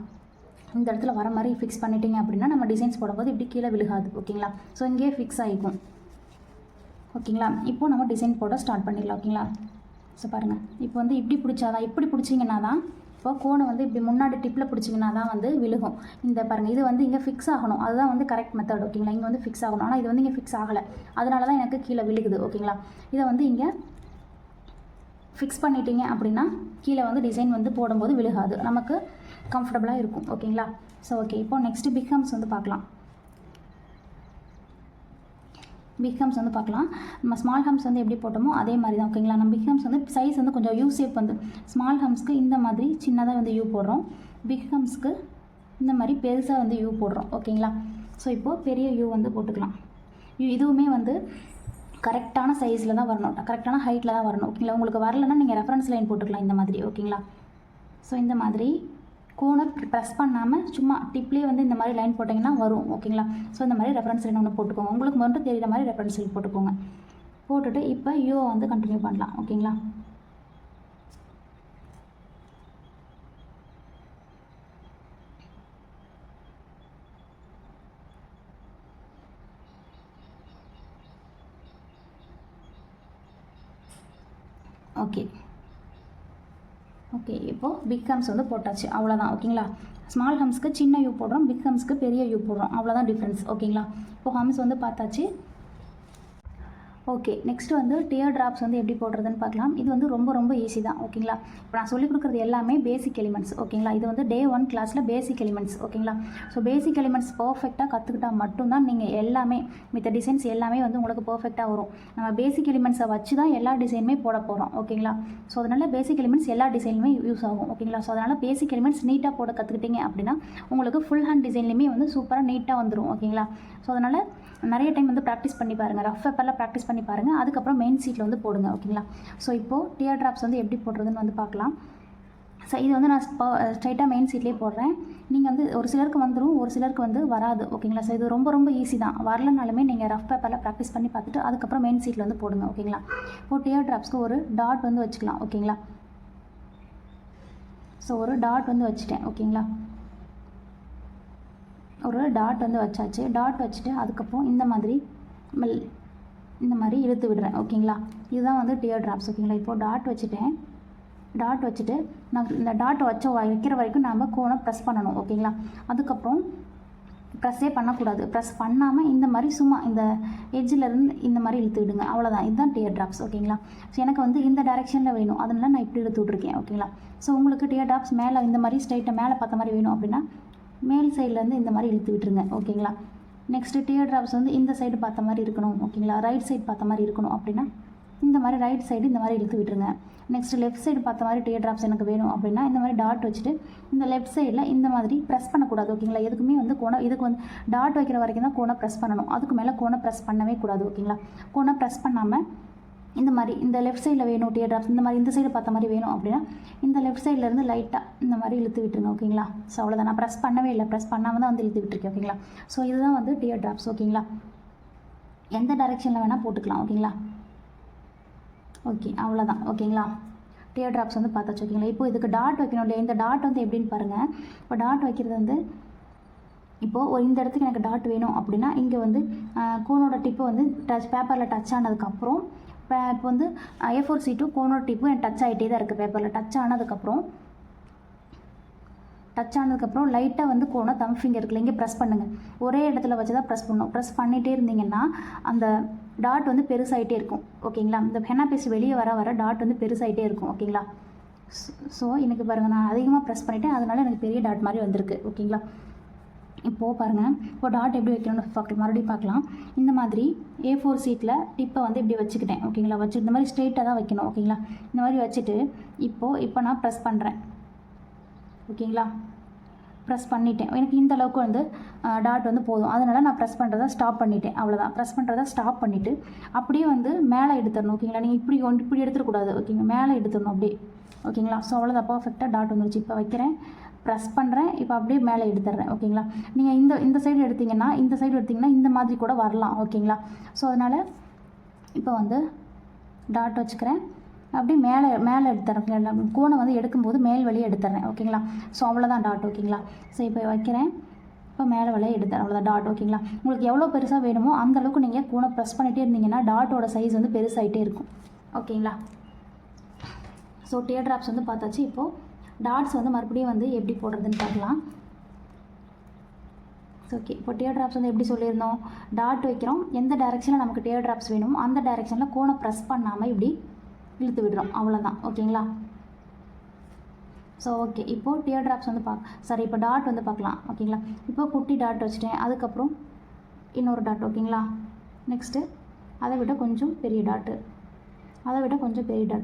இந்த இடத்துல வர மாதிரி ஃபிக்ஸ் பண்ணிட்டீங்க அப்படின்னா நம்ம டிசைன்ஸ் போடும்போது இப்படி கீழே விழுகாது. ஓகேங்களா? ஸோ இங்கேயே ஃபிக்ஸ் ஆகிக்கும். ஓகேங்களா? இப்போது நம்ம டிசைன் போட ஸ்டார்ட் பண்ணிடலாம். ஓகேங்களா? ஸோ பாருங்கள், இப்போ வந்து இப்படி பிடிச்சிங்கன்னா தான் இப்போ கோனை வந்து இப்படி முன்னாடி டிப்பில் பிடிச்சிங்கன்னா தான் வந்து விழுகும். இந்த பாருங்கள், இது வந்து இங்கே ஃபிக்ஸ் ஆகணும். அதுதான் வந்து கரெக்ட் மெத்தட். ஓகேங்களா? இங்கே வந்து ஃபிக்ஸ் ஆகணும். ஆனால் இது வந்து இங்கே ஃபிக்ஸ் ஆகலை, அதனால தான் எனக்கு கீழே விழுகுது. ஓகேங்களா? இதை வந்து இங்கே ஃபிக்ஸ் பண்ணிட்டீங்க அப்படின்னா கீழே வந்து டிசைன் வந்து போடும்போது விழுகாது, நமக்கு கம்ஃபர்டபுளாக இருக்கும். ஓகேங்களா? ஸோ ஓகே, இப்போ நெக்ஸ்ட்டு பிக் ஹம்ஸ் வந்து பார்க்கலாம். பிக் ஹம்ஸ் வந்து பார்க்கலாம். நம்ம ஸ்மால் ஹம்ஸ் வந்து எப்படி போட்டோமோ அதே மாதிரி தான். ஓகேங்களா? நம்ம பிக் ஹம்ஸ் வந்து சைஸ் வந்து கொஞ்சம் யூ ஷேப் வந்து ஸ்மால் ஹம்ஸ்க்கு இந்த மாதிரி சின்னதாக வந்து யூ போடுறோம், பிக் ஹம்ஸ்க்கு இந்த மாதிரி பெருசாக வந்து யூ போடுறோம். ஓகேங்களா? ஸோ இப்போது பெரிய யூ வந்து போட்டுக்கலாம். இதுவுமே வந்து கரெக்டான சைஸில் தான் வரணும், கரெக்டான ஹைட்டில் தான் வரணும். ஓகேங்களா? உங்களுக்கு வரலைன்னா நீங்கள் ரெஃபரன்ஸ் லைன் போட்டுக்கலாம் இந்த மாதிரி. ஓகேங்களா? ஸோ இந்த மாதிரி கோனை ப்ரெஸ் பண்ணாமல் சும்மா டிப்லேயே வந்து இந்த மாதிரி லைன் போட்டிங்கன்னா வரும். ஓகேங்களா? ஸோ இந்த மாதிரி ரெஃபரன்ஸ் லைன் ஒன்று போட்டுக்கோங்க, உங்களுக்கு மட்டும் தெரிகிற மாதிரி ரெஃபரன்ஸ் லைன் போட்டுக்கோங்க. போட்டுட்டு இப்போ யூவை வந்து கண்டினியூ பண்ணலாம். ஓகேங்களா? ஓகே ஓகே, இப்போது பிக் ஹம்ஸ் வந்து போட்டாச்சு, அவ்வளோதான். ஓகேங்களா, ஸ்மால் ஹம்ஸ்க்கு சின்ன யூ போடுறோம், பிக் ஹம்ஸ்க்கு பெரிய யூ போடுறோம், அவ்வளோதான் டிஃப்ரென்ஸ். ஓகேங்களா, இப்போ ஹம்ஸ் வந்து பார்த்தாச்சு. ஓகே, நெக்ஸ்ட் வந்து டியர் ட்ராப்ஸ் வந்து எப்படி போடுறதுன்னு பார்க்கலாம். இது வந்து ரொம்ப ரொம்ப ஈஸி தான். ஓகேங்களா, இப்போ நான் சொல்லிக் கொடுக்குறது எல்லாமே பேசிக் எலிமெண்ட்ஸ். ஓகேங்களா, இது வந்து டே 1 கிளாஸில் பேசிக் எலிமெண்ட்ஸ். ஓகேங்களா, ஸோ பேசிக் எலிமெண்ட்ஸ் பர்ஃபெக்டாக கற்றுக்கிட்டால் மட்டும்தான் நீங்கள் எல்லாமே மித்த டிசைன்ஸ் எல்லாமே வந்து உங்களுக்கு பர்ஃபெக்டாக வரும். நம்ம பேசிக் எலிமெண்ட்ஸை வச்சு தான் எல்லா டிசைனுமே போட போகிறோம். ஓகேங்களா, ஸோ அதனால் பேசிக் எலிமெண்ட்ஸ் எல்லா டிசைனுமே யூஸ் ஆகும். ஓகேங்களா, ஸோ அதனால் பேசிக் எலிமெண்ட்ஸ் நீட்டாக போட கற்றுக்கிட்டீங்க அப்படின்னா உங்களுக்கு ஃபுல் ஹேண்ட் டிசைன்லேயுமே வந்து சூப்பராக நீட்டாக வந்துடும். ஓகேங்களா, ஸோ அதனால் நிறைய டைம் வந்து ப்ராக்டிஸ் பண்ணி பாருங்கள், ரஃப் பேப்பரில் ப்ராக்டிஸ் பண்ணி பாருங்கள், அதுக்கப்புறம் மெயின் சீட்டில் வந்து போடுங்க. ஓகேங்களா, ஸோ இப்போது டியர் ட்ராப்ஸ் வந்து எப்படி போடுறதுன்னு வந்து பார்க்கலாம். ஸோ இது வந்து நான் ஸ்ட்ரைட்டாக மெயின் சீட்லேயே போடுறேன். நீங்கள் வந்து ஒரு சிலருக்கு வந்துடும், ஒரு சிலருக்கு வந்து வராது. ஓகேங்களா, ஸோ இது ரொம்ப ரொம்ப ஈஸி தான். வரலனாலுமே நீங்கள் ரஃப் பேப்பரில் ப்ராக்டிஸ் பண்ணி பார்த்துட்டு அதுக்கப்புறம் மெயின் சீட்டில் வந்து போடுங்க. ஓகேங்களா, இப்போது டியர் ட்ராப்ஸ்க்கு ஒரு டாட் வந்து வச்சுக்கலாம். ஓகேங்களா, ஸோ ஒரு டாட் வந்து வச்சுட்டேன். ஓகேங்களா, ஒரு டாட் வந்து வச்சாச்சு. டாட் வச்சுட்டு அதுக்கப்புறம் இந்த மாதிரி இழுத்து விடுறேன். ஓகேங்களா, இதுதான் வந்து டியர் ட்ராப்ஸ். ஓகேங்களா, இப்போது டாட் வச்சுட்டேன். டாட் வச்சுட்டு நான் இந்த டாட்டை வைக்கிற வரைக்கும் நாம் கோனை ப்ரெஸ் பண்ணணும். ஓகேங்களா, அதுக்கப்புறம் ப்ரெஸ்ஸே பண்ணக்கூடாது. ப்ரெஸ் பண்ணாமல் இந்த மாதிரி சும்மா இந்த எட்ஜிலேருந்து இந்த மாதிரி இழுத்து விடுங்க, அவ்வளோதான். இதுதான் டியர் ட்ராப்ஸ். ஓகேங்களா, ஸோ எனக்கு வந்து இந்த டைரெக்ஷனில் வேணும், அதனால நான் இப்படி இழுத்து விட்ருக்கேன். ஓகேங்களா, ஸோ உங்களுக்கு டியர் ட்ராப்ஸ் மேலே இந்த மாதிரி ஸ்ட்ரைட்டாக மேலே பார்த்த மாதிரி வேணும் அப்படின்னா மேல் சைட்லேருந்து இந்த மாதிரி இழுத்து விட்டுருங்க. ஓகேங்களா, நெக்ஸ்ட்டு டியர் ட்ராப்ஸ் வந்து இந்த சைடு பார்த்த மாதிரி இருக்கணும். ஓகேங்களா, ரைட் சைடு பார்த்த மாதிரி இருக்கணும் அப்படின்னா இந்த மாதிரி ரைட் சைடு இந்த மாதிரி இழுத்து விட்டுருங்க. நெக்ஸ்ட்டு லெஃப்ட் சைடு பார்த்த மாதிரி டியர் ட்ராப்ஸ் எனக்கு வேணும் அப்படின்னா இந்த மாதிரி டாட் வச்சுட்டு இந்த லெஃப்ட் சைடில் இந்த மாதிரி ப்ரெஸ் பண்ணக்கூடாது. ஓகேங்களா, எதுக்குமே வந்து இதுக்கு வந்து டாட் வைக்கிற வரைக்கும் தான் கோனை ப்ரெஸ் பண்ணணும், அதுக்கு மேலே கோனை ப்ரெஸ் பண்ணவே கூடாது. ஓகேங்களா, கோனை ப்ரெஸ் பண்ணாமல் இந்த மாதிரி இந்த லெஃப்ட் சைடில் வேணும் டியர் ட்ராப்ஸ், இந்த மாதிரி இந்த சைடு பார்த்த மாதிரி வேணும் அப்படின்னா இந்த லெஃப்ட் சைட்லேருந்து லைட்டாக இந்த மாதிரி இழுத்து விட்டுருங்க. ஓகேங்களா, ஸோ அவ்வளோதான். நான் ப்ரெஸ் பண்ணவே இல்லை, ப்ரெஸ் பண்ணாமல் தான் வந்து இழுத்து விட்டுருக்கேன். ஓகேங்களா, ஸோ இதுதான் வந்து டியர் ட்ராப்ஸ். ஓகேங்களா, எந்த டைரெக்ஷனில் வேணால் போட்டுக்கலாம். ஓகேங்களா, ஓகே, அவ்வளோதான். ஓகேங்களா, டியர் ட்ராப்ஸ் வந்து பார்த்தாச்சு. ஓகேங்களா, இப்போ இதுக்கு டாட் வைக்கணும் இல்லையா, இந்த டாட் வந்து எப்படின்னு பாருங்கள். இப்போ டாட் வைக்கிறது வந்து இப்போது இந்த இடத்துக்கு எனக்கு டாட் வேணும் அப்படின்னா இங்கே வந்து கோனோட டிப்பு வந்து பேப்பரில் டச் ஆனதுக்கப்புறம் இப்போ வந்து A4 சீட்டும் கோனோட டிப்பும் எனக்கு டச் ஆகிட்டே தான் இருக்குது. பேப்பரில் டச் ஆனதுக்கப்புறம் லைட்டாக வந்து கோனை தம் ஃபிங்கர் இருக்குல்ல இங்கே ப்ரெஸ் பண்ணுங்கள். ஒரே இடத்துல வச்சு தான் ப்ரெஸ் பண்ணணும். ப்ரெஸ் பண்ணிகிட்டே இருந்தீங்கன்னா அந்த டாட் வந்து பெருசாகிட்டே இருக்கும். ஓகேங்களா, இந்த ஹென்னா பேஸ்ட் வெளியே வர டாட் வந்து பெருசாகிட்டே இருக்கும். ஓகேங்களா, ஸோ எனக்கு பாருங்கள், நான் அதிகமாக ப்ரெஸ் பண்ணிவிட்டேன், அதனால எனக்கு பெரிய டாட் மாதிரி வந்திருக்கு. ஓகேங்களா, இப்போது பாருங்கள், இப்போ டாட் எப்படி வைக்கணும்னு மறுபடியும் பார்க்கலாம். இந்த மாதிரி A4 சீட்டில் டிப்பை வந்து இப்படி வச்சுக்கிட்டேன். ஓகேங்களா, வச்சு இந்த மாதிரி ஸ்ட்ரெயிட்டாக தான் வைக்கணும். ஓகேங்களா, இந்த மாதிரி வச்சுட்டு இப்போ நான் ப்ரெஸ் பண்ணுறேன். ஓகேங்களா, ப்ரெஸ் பண்ணிட்டேன். எனக்கு இந்த அளவுக்கு வந்து டாட் வந்து போதும், அதனால் நான் ப்ரெஸ் பண்ணுறதை ஸ்டாப் பண்ணிட்டேன். அவ்வளோதான். ப்ரெஸ் பண்ணுறதை ஸ்டாப் பண்ணிவிட்டு அப்படியே வந்து மேலே எடுத்துடணும். ஓகேங்களா, நீங்கள் இப்படி எடுத்துடக்கூடாது. ஓகேங்க, மேலே எடுத்துடணும் அப்படியே. ஓகேங்களா, ஸோ அவ்வளோதான், பர்ஃபெக்டாக டாட் வந்துருச்சு. இப்போ வைக்கிறேன், ப்ரெஸ் பண்ணுறேன், இப்போ அப்படியே மேலே எடுத்துடுறேன். ஓகேங்களா, நீங்கள் இந்த சைடு எடுத்திங்கன்னா இந்த மாதிரி கூட வரலாம். ஓகேங்களா, ஸோ அதனால் இப்போ வந்து டாட் வச்சுக்கிறேன், அப்படியே மேலே எடுத்துறேன். கோனை வந்து எடுக்கும்போது மேல் வழியே எடுத்துறேன். ஓகேங்களா, ஸோ அவ்வளோதான் டாட். ஓகேங்களா, ஸோ இப்போ வைக்கிறேன், இப்போ மேலே வழியே எடுத்துறேன், அவ்வளோதான் டாட். ஓகேங்களா, உங்களுக்கு எவ்வளோ பெருசாக வேணுமோ அந்தளவுக்கு நீங்கள் கோனை ப்ரெஸ் பண்ணிகிட்டே இருந்தீங்கன்னா டாட்டோட சைஸ் வந்து பெருசாகிட்டே இருக்கும். ஓகேங்களா, ஸோ டியர் ட்ராப்ஸ் வந்து பார்த்தாச்சு. இப்போது டாட்ஸ் வந்து மறுபடியும் வந்து எப்படி போடுறதுன்னு பார்க்கலாம். ஓகே, இப்போ டியர் ட்ராப்ஸ் வந்து எப்படி சொல்லியிருந்தோம், டாட் வைக்கிறோம், எந்த டைரெக்ஷனில் நமக்கு டியர் ட்ராப்ஸ் வேணுமோ அந்த டைரெக்ஷனில் கோனை ப்ரெஸ் பண்ணாமல் இப்படி இழுத்து விடுறோம், அவ்வளோதான். ஓகேங்களா, ஸோ ஓகே, இப்போது டியர் ட்ராப்ஸ் வந்து இப்போ டாட் வந்து பார்க்கலாம். ஓகேங்களா, இப்போ குட்டி டாட் வச்சுட்டேன், அதுக்கப்புறம் இன்னொரு டாட். ஓகேங்களா, நெக்ஸ்ட்டு அதை விட கொஞ்சம் பெரிய டாட்.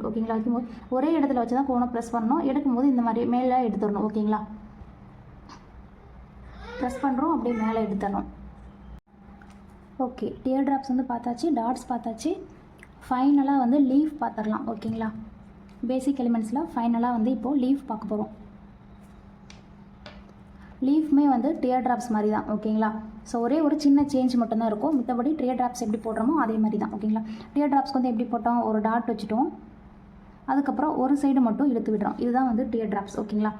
ஓகேங்களா, வைக்கும்போது ஒரே இடத்துல வச்சு தான் கோனை ப்ரெஸ் பண்ணணும், எடுக்கும்போது இந்த மாதிரி மேலே எடுத்துடணும். ஓகேங்களா, ப்ரெஸ் பண்ணுறோம், அப்படியே மேலே எடுத்துடணும். ஓகே, டியர் ட்ராப்ஸ் வந்து பார்த்தாச்சு, டாட்ஸ் பார்த்தாச்சு. ஃபைனலாக வந்து லீஃப் பார்த்துடலாம். ஓகேங்களா, பேசிக் எலிமெண்ட்ஸில் ஃபைனலாக வந்து இப்போது லீஃப் பார்க்க போகிறோம். லீஃப்மே வந்து டியர் ட்ராப்ஸ் மாதிரி தான். ஓகேங்களா, ஸோ ஒரே ஒரு சின்ன சேஞ்ச் மட்டும்தான் இருக்கும், மித்தபடி டியர் ட்ராப்ஸ் எப்படி போடுறோமோ அதே மாதிரி தான். ஓகேங்களா, டியர் ட்ராப்ஸ்க்கு வந்து எப்படி போட்டோம், ஒரு டாட் வச்சுட்டோம், அதுக்கப்புறம் ஒரு சைடு மட்டும் இழுத்து விடுறோம், இதுதான் வந்து டியர் ட்ராப்ஸ். ஓகேங்களா,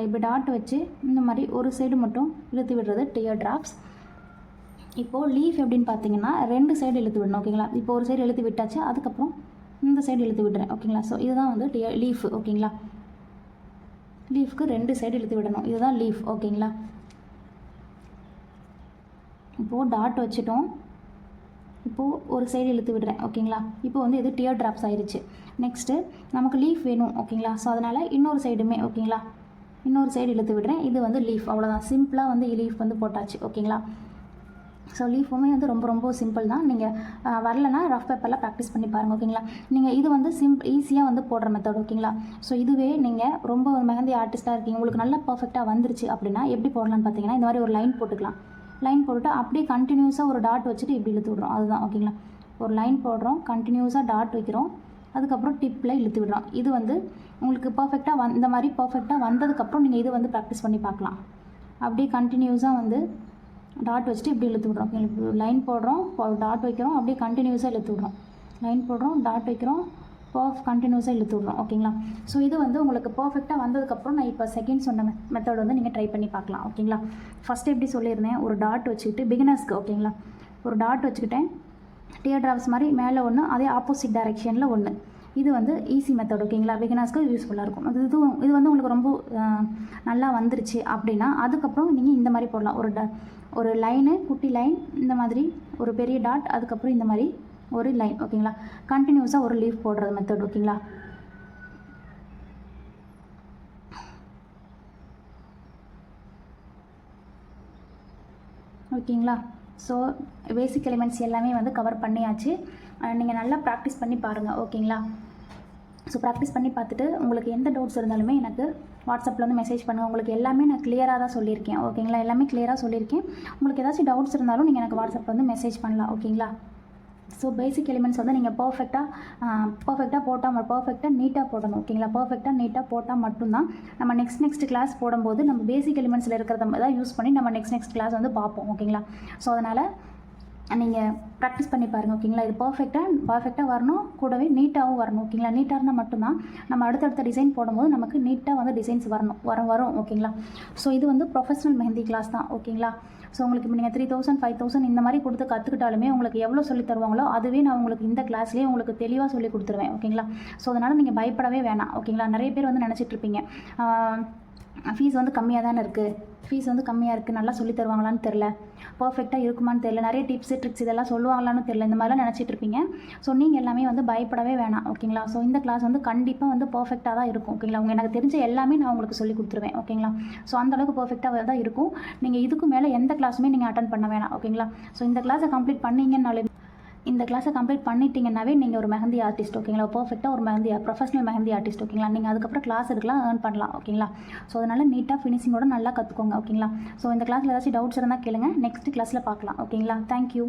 இப்படி டாட் வச்சு இந்த மாதிரி ஒரு சைடு மட்டும் இழுத்து விடுறது டியர் ட்ராப்ஸ். இப்போது லீஃப் எப்படின்னு பார்த்தீங்கன்னா 2 சைடு இழுத்து விடணும். ஓகேங்களா, இப்போ ஒரு சைடு இழுத்து விட்டாச்சு, அதுக்கப்புறம் இந்த சைடு இழுத்து விடுறேன் ஓகேங்களா. ஸோ இதுதான் வந்து லீஃப் ஓகேங்களா. லீஃப்க்கு 2 சைடு இழுத்து விடணும். இதுதான் லீஃப் ஓகேங்களா. இப்போது டாட் வச்சுட்டோம். இப்போது ஒரு சைடு இழுத்து விடுறேன் ஓகேங்களா. இப்போ வந்து இது டியர் ட்ராப்ஸ் ஆயிடுச்சு. நெக்ஸ்ட்டு நமக்கு லீஃப் வேணும் ஓகேங்களா. ஸோ அதனால் இன்னொரு சைடுமே ஓகேங்களா, இன்னொரு சைடு இழுத்து விடுறேன். இது வந்து லீஃப், அவ்வளோதான். சிம்பிளாக வந்து லீஃப் வந்து போட்டாச்சு ஓகேங்களா. ஸோ லீஃபுமே வந்து ரொம்ப ரொம்ப சிம்பிள் தான். நீங்கள் வரலன்னா ரஃப் பேப்பரில் ப்ராக்டிஸ் பண்ணி பாருங்கள் ஓகேங்களா. நீங்கள் இது வந்து ஈஸியாக வந்து போடுற மெத்தட் ஓகேங்களா. ஸோ இதுவே நீங்கள் ரொம்ப மெஹந்தி ஆர்டிஸ்ட்டாக இருக்கீங்க, உங்களுக்கு நல்லா பர்ஃபெக்டாக வந்துருச்சு அப்படின்னா எப்படி போடலான்னு பார்த்தீங்கன்னா, இந்த மாதிரி ஒரு லைன் போட்டுக்கலாம். லைன் போட்டுட்டு அப்படியே கண்டினியூஸாக ஒரு டாட் வச்சுட்டு இப்படி இழுத்து விடுறோம். அதுதான் ஓகேங்களா. ஒரு லைன் போடுறோம், கண்டினியூஸாக டாட் வைக்கிறோம், அதுக்கப்புறம் டிப்பில் இழுத்து விடுறோம். இது வந்து உங்களுக்கு பர்ஃபெக்டாக இந்த மாதிரி பர்ஃபெக்டாக வந்ததுக்கப்புறம் நீங்கள் இது வந்து ப்ராக்டிஸ் பண்ணி பார்க்கலாம். அப்படியே கண்டினியூஸாக வந்து டாட் வச்சுட்டு இப்படி இழுத்து விடுறோம். லைன் போடுறோம், டாட் வைக்கிறோம், அப்படியே கண்டினியூஸாக இழுத்து விடுறோம். லைன் போடுறோம், டாட் வைக்கிறோம், கண்டினியூஸாக இழுத்து விடுறோம் ஓகேங்களா. ஸோ இது வந்து உங்களுக்கு பர்ஃபெக்டாக வந்ததுக்கப்புறம் நான் இப்போ செகண்ட் சொன்ன மெத்தட் வந்து நீங்கள் ட்ரை பண்ணி பார்க்கலாம் ஓகேங்களா. ஃபஸ்ட்டு எப்படி சொல்லியிருந்தேன், ஒரு டாட் வச்சுக்கிட்டு பிகினர்ஸ்க்கு ஓகேங்களா, ஒரு டாட் வச்சுக்கிட்டேன், டியர் ட்ராப்ஸ் மாதிரி மேலே ஒன்று, அதே ஆப்போசிட் டைரெக்ஷனில் ஒன்று. இது வந்து ஈஸி மெத்தட் ஓகேங்களா, பிகினர்ஸ்க்கு யூஸ்ஃபுல்லாக இருக்கும். இது வந்து உங்களுக்கு ரொம்ப நல்லா வந்துருச்சு அப்படின்னா அதுக்கப்புறம் நீங்கள் இந்த மாதிரி போடலாம். ஒரு லைனு, குட்டி லைன், இந்த மாதிரி ஒரு பெரிய டாட், அதுக்கப்புறம் இந்த மாதிரி ஒரு லைன் ஓகேங்களா. கண்டினியூஸாக ஒரு லீஃப் போடுறது மெத்தட் ஓகேங்களா. ஓகேங்களா. ஸோ பேசிக் எலிமெண்ட்ஸ் எல்லாமே வந்து கவர் பண்ணியாச்சு. நீங்கள் நல்லா ப்ராக்டிஸ் பண்ணி பாருங்கள் ஓகேங்களா. ஸோ ப்ராக்டிஸ் பண்ணி பார்த்துட்டு உங்களுக்கு எந்த டவுட்ஸ் இருந்தாலுமே எனக்கு வாட்ஸ்அப்பில் வந்து மெசேஜ் பண்ணுங்கள். உங்களுக்கு எல்லாமே நான் கிளியராக தான் சொல்லியிருக்கேன் ஓகேங்களா. எல்லாமே கிளியராக சொல்லியிருக்கேன். உங்களுக்கு ஏதாச்சும் டவுட்ஸ் இருந்தாலும் நீங்கள் எனக்கு வாட்ஸ்அப்பில் வந்து மெசேஜ் பண்ணலாம் ஓகேங்களா. ஸோ பேசிக் எலிமெண்ட்ஸ் வந்து நீங்கள் பர்ஃபெக்டாக போட்டால் பர்ஃபெக்டாக நீட்டாக போடணும் ஓகேங்களா. பர்ஃபெக்டாக நீட்டாக போட்டால் மட்டும்தான் நம்ம நெக்ஸ்ட் கிளாஸ் போடும்போது நம்ம பேசிக் எலிமெண்ட்ஸில் இருக்கிறத தான் யூஸ் பண்ணி நம்ம நெக்ஸ்ட் கிளாஸ் வந்து பார்ப்போம் ஓகேங்களா. ஸோ அதனால் நீங்கள் ப்ராக்டிஸ் பண்ணி பாருங்கள் ஓகேங்களா. இது பர்ஃபெக்டாக வரணும், கூடவே நீட்டாகவும் வரணும் ஓகேங்களா. நீட்டாக இருந்தால் மட்டும்தான் நம்ம அடுத்தடுத்த டிசைன் போடும்போது நமக்கு நீட்டாக வந்து டிசைன்ஸ் வரும் ஓகேங்களா. ஸோ இது வந்து ப்ரொஃபஷனல் மெஹந்தி கிளாஸ் தான் ஓகேங்களா. ஸோ உங்களுக்கு இப்போ நீங்கள் 3000 5000 இந்த மாதிரி கொடுத்து கற்றுக்கிட்டாலுமே உங்களுக்கு எவ்வளோ சொல்லி தருவாங்களோ அதுவே நான் உங்களுக்கு இந்த கிளாஸ்லேயே உங்களுக்கு தெளிவாக சொல்லி கொடுத்துருவேன் ஓகேங்களா. ஸோ அதனால் நீங்கள் பயப்படவே வேணாம் ஓகேங்களா. நிறைய பேர் வந்து நினச்சிட்ருப்பீங்க ஃபீஸ் வந்து கம்மியாக தானே இருக்குது, நல்லா சொல்லி தருவாங்களான்னு தெரில, பர்ஃபெக்டாக இருக்குமான்னு தெரில, நிறைய டிப்ஸு ட்ரிக்ஸ் இதெல்லாம் சொல்லுவாங்களான்னு தெரில, இந்த மாதிரிலாம் நினச்சிட்டு இருப்பீங்க. ஸோ நீங்கள் எல்லாமே வந்து பயப்படவே வேணாம் ஓகேங்களா. ஸோ இந்த கிளாஸ் வந்து கண்டிப்பாக வந்து பர்ஃபெக்டாக தான் இருக்கும் ஓகேங்களா. எனக்கு தெரிஞ்ச எல்லாமே நான் உங்களுக்கு சொல்லி கொடுத்துருவேன் ஓகேங்களா. ஸோ அந்தளவுக்கு பர்ஃபெக்டாக தான் இருக்கும். நீங்கள் இதுக்கு மேலே எந்த கிளாஸுமே நீங்கள் அட்டன் பண்ண வேணாம் ஓகேங்களா. ஸோ இந்த கிளாஸை கம்ப்ளீட் பண்ணிட்டீங்கன்னாவே நீங்கள் ஒரு மெஹந்தி ஆர்டிஸ்ட் ஓகேங்களா. பர்ஃபெக்டாக ஒரு ப்ரொஃபஷனல் மெஹந்தி ஆர்டிஸ்ட் ஓகேங்களா. நீங்கள் அதுக்கப்புறம் கிளாஸ் எடுக்கலாம், ஏர்ன் பண்ணலாம் ஓகேங்களா. ஸோ அதனால் நீட்டாக ஃபினிஷிங்கோட நல்லா கற்றுக்கோங்க ஓகேங்களா. ஸோ இந்த கிளாஸில் ஏதாச்சும் டவுட்ஸ் இருந்தால் கேளுங்க, நெக்ஸ்ட் கிளாஸில் பார்க்கலாம் ஓகேங்களா. தேங்க்யூ.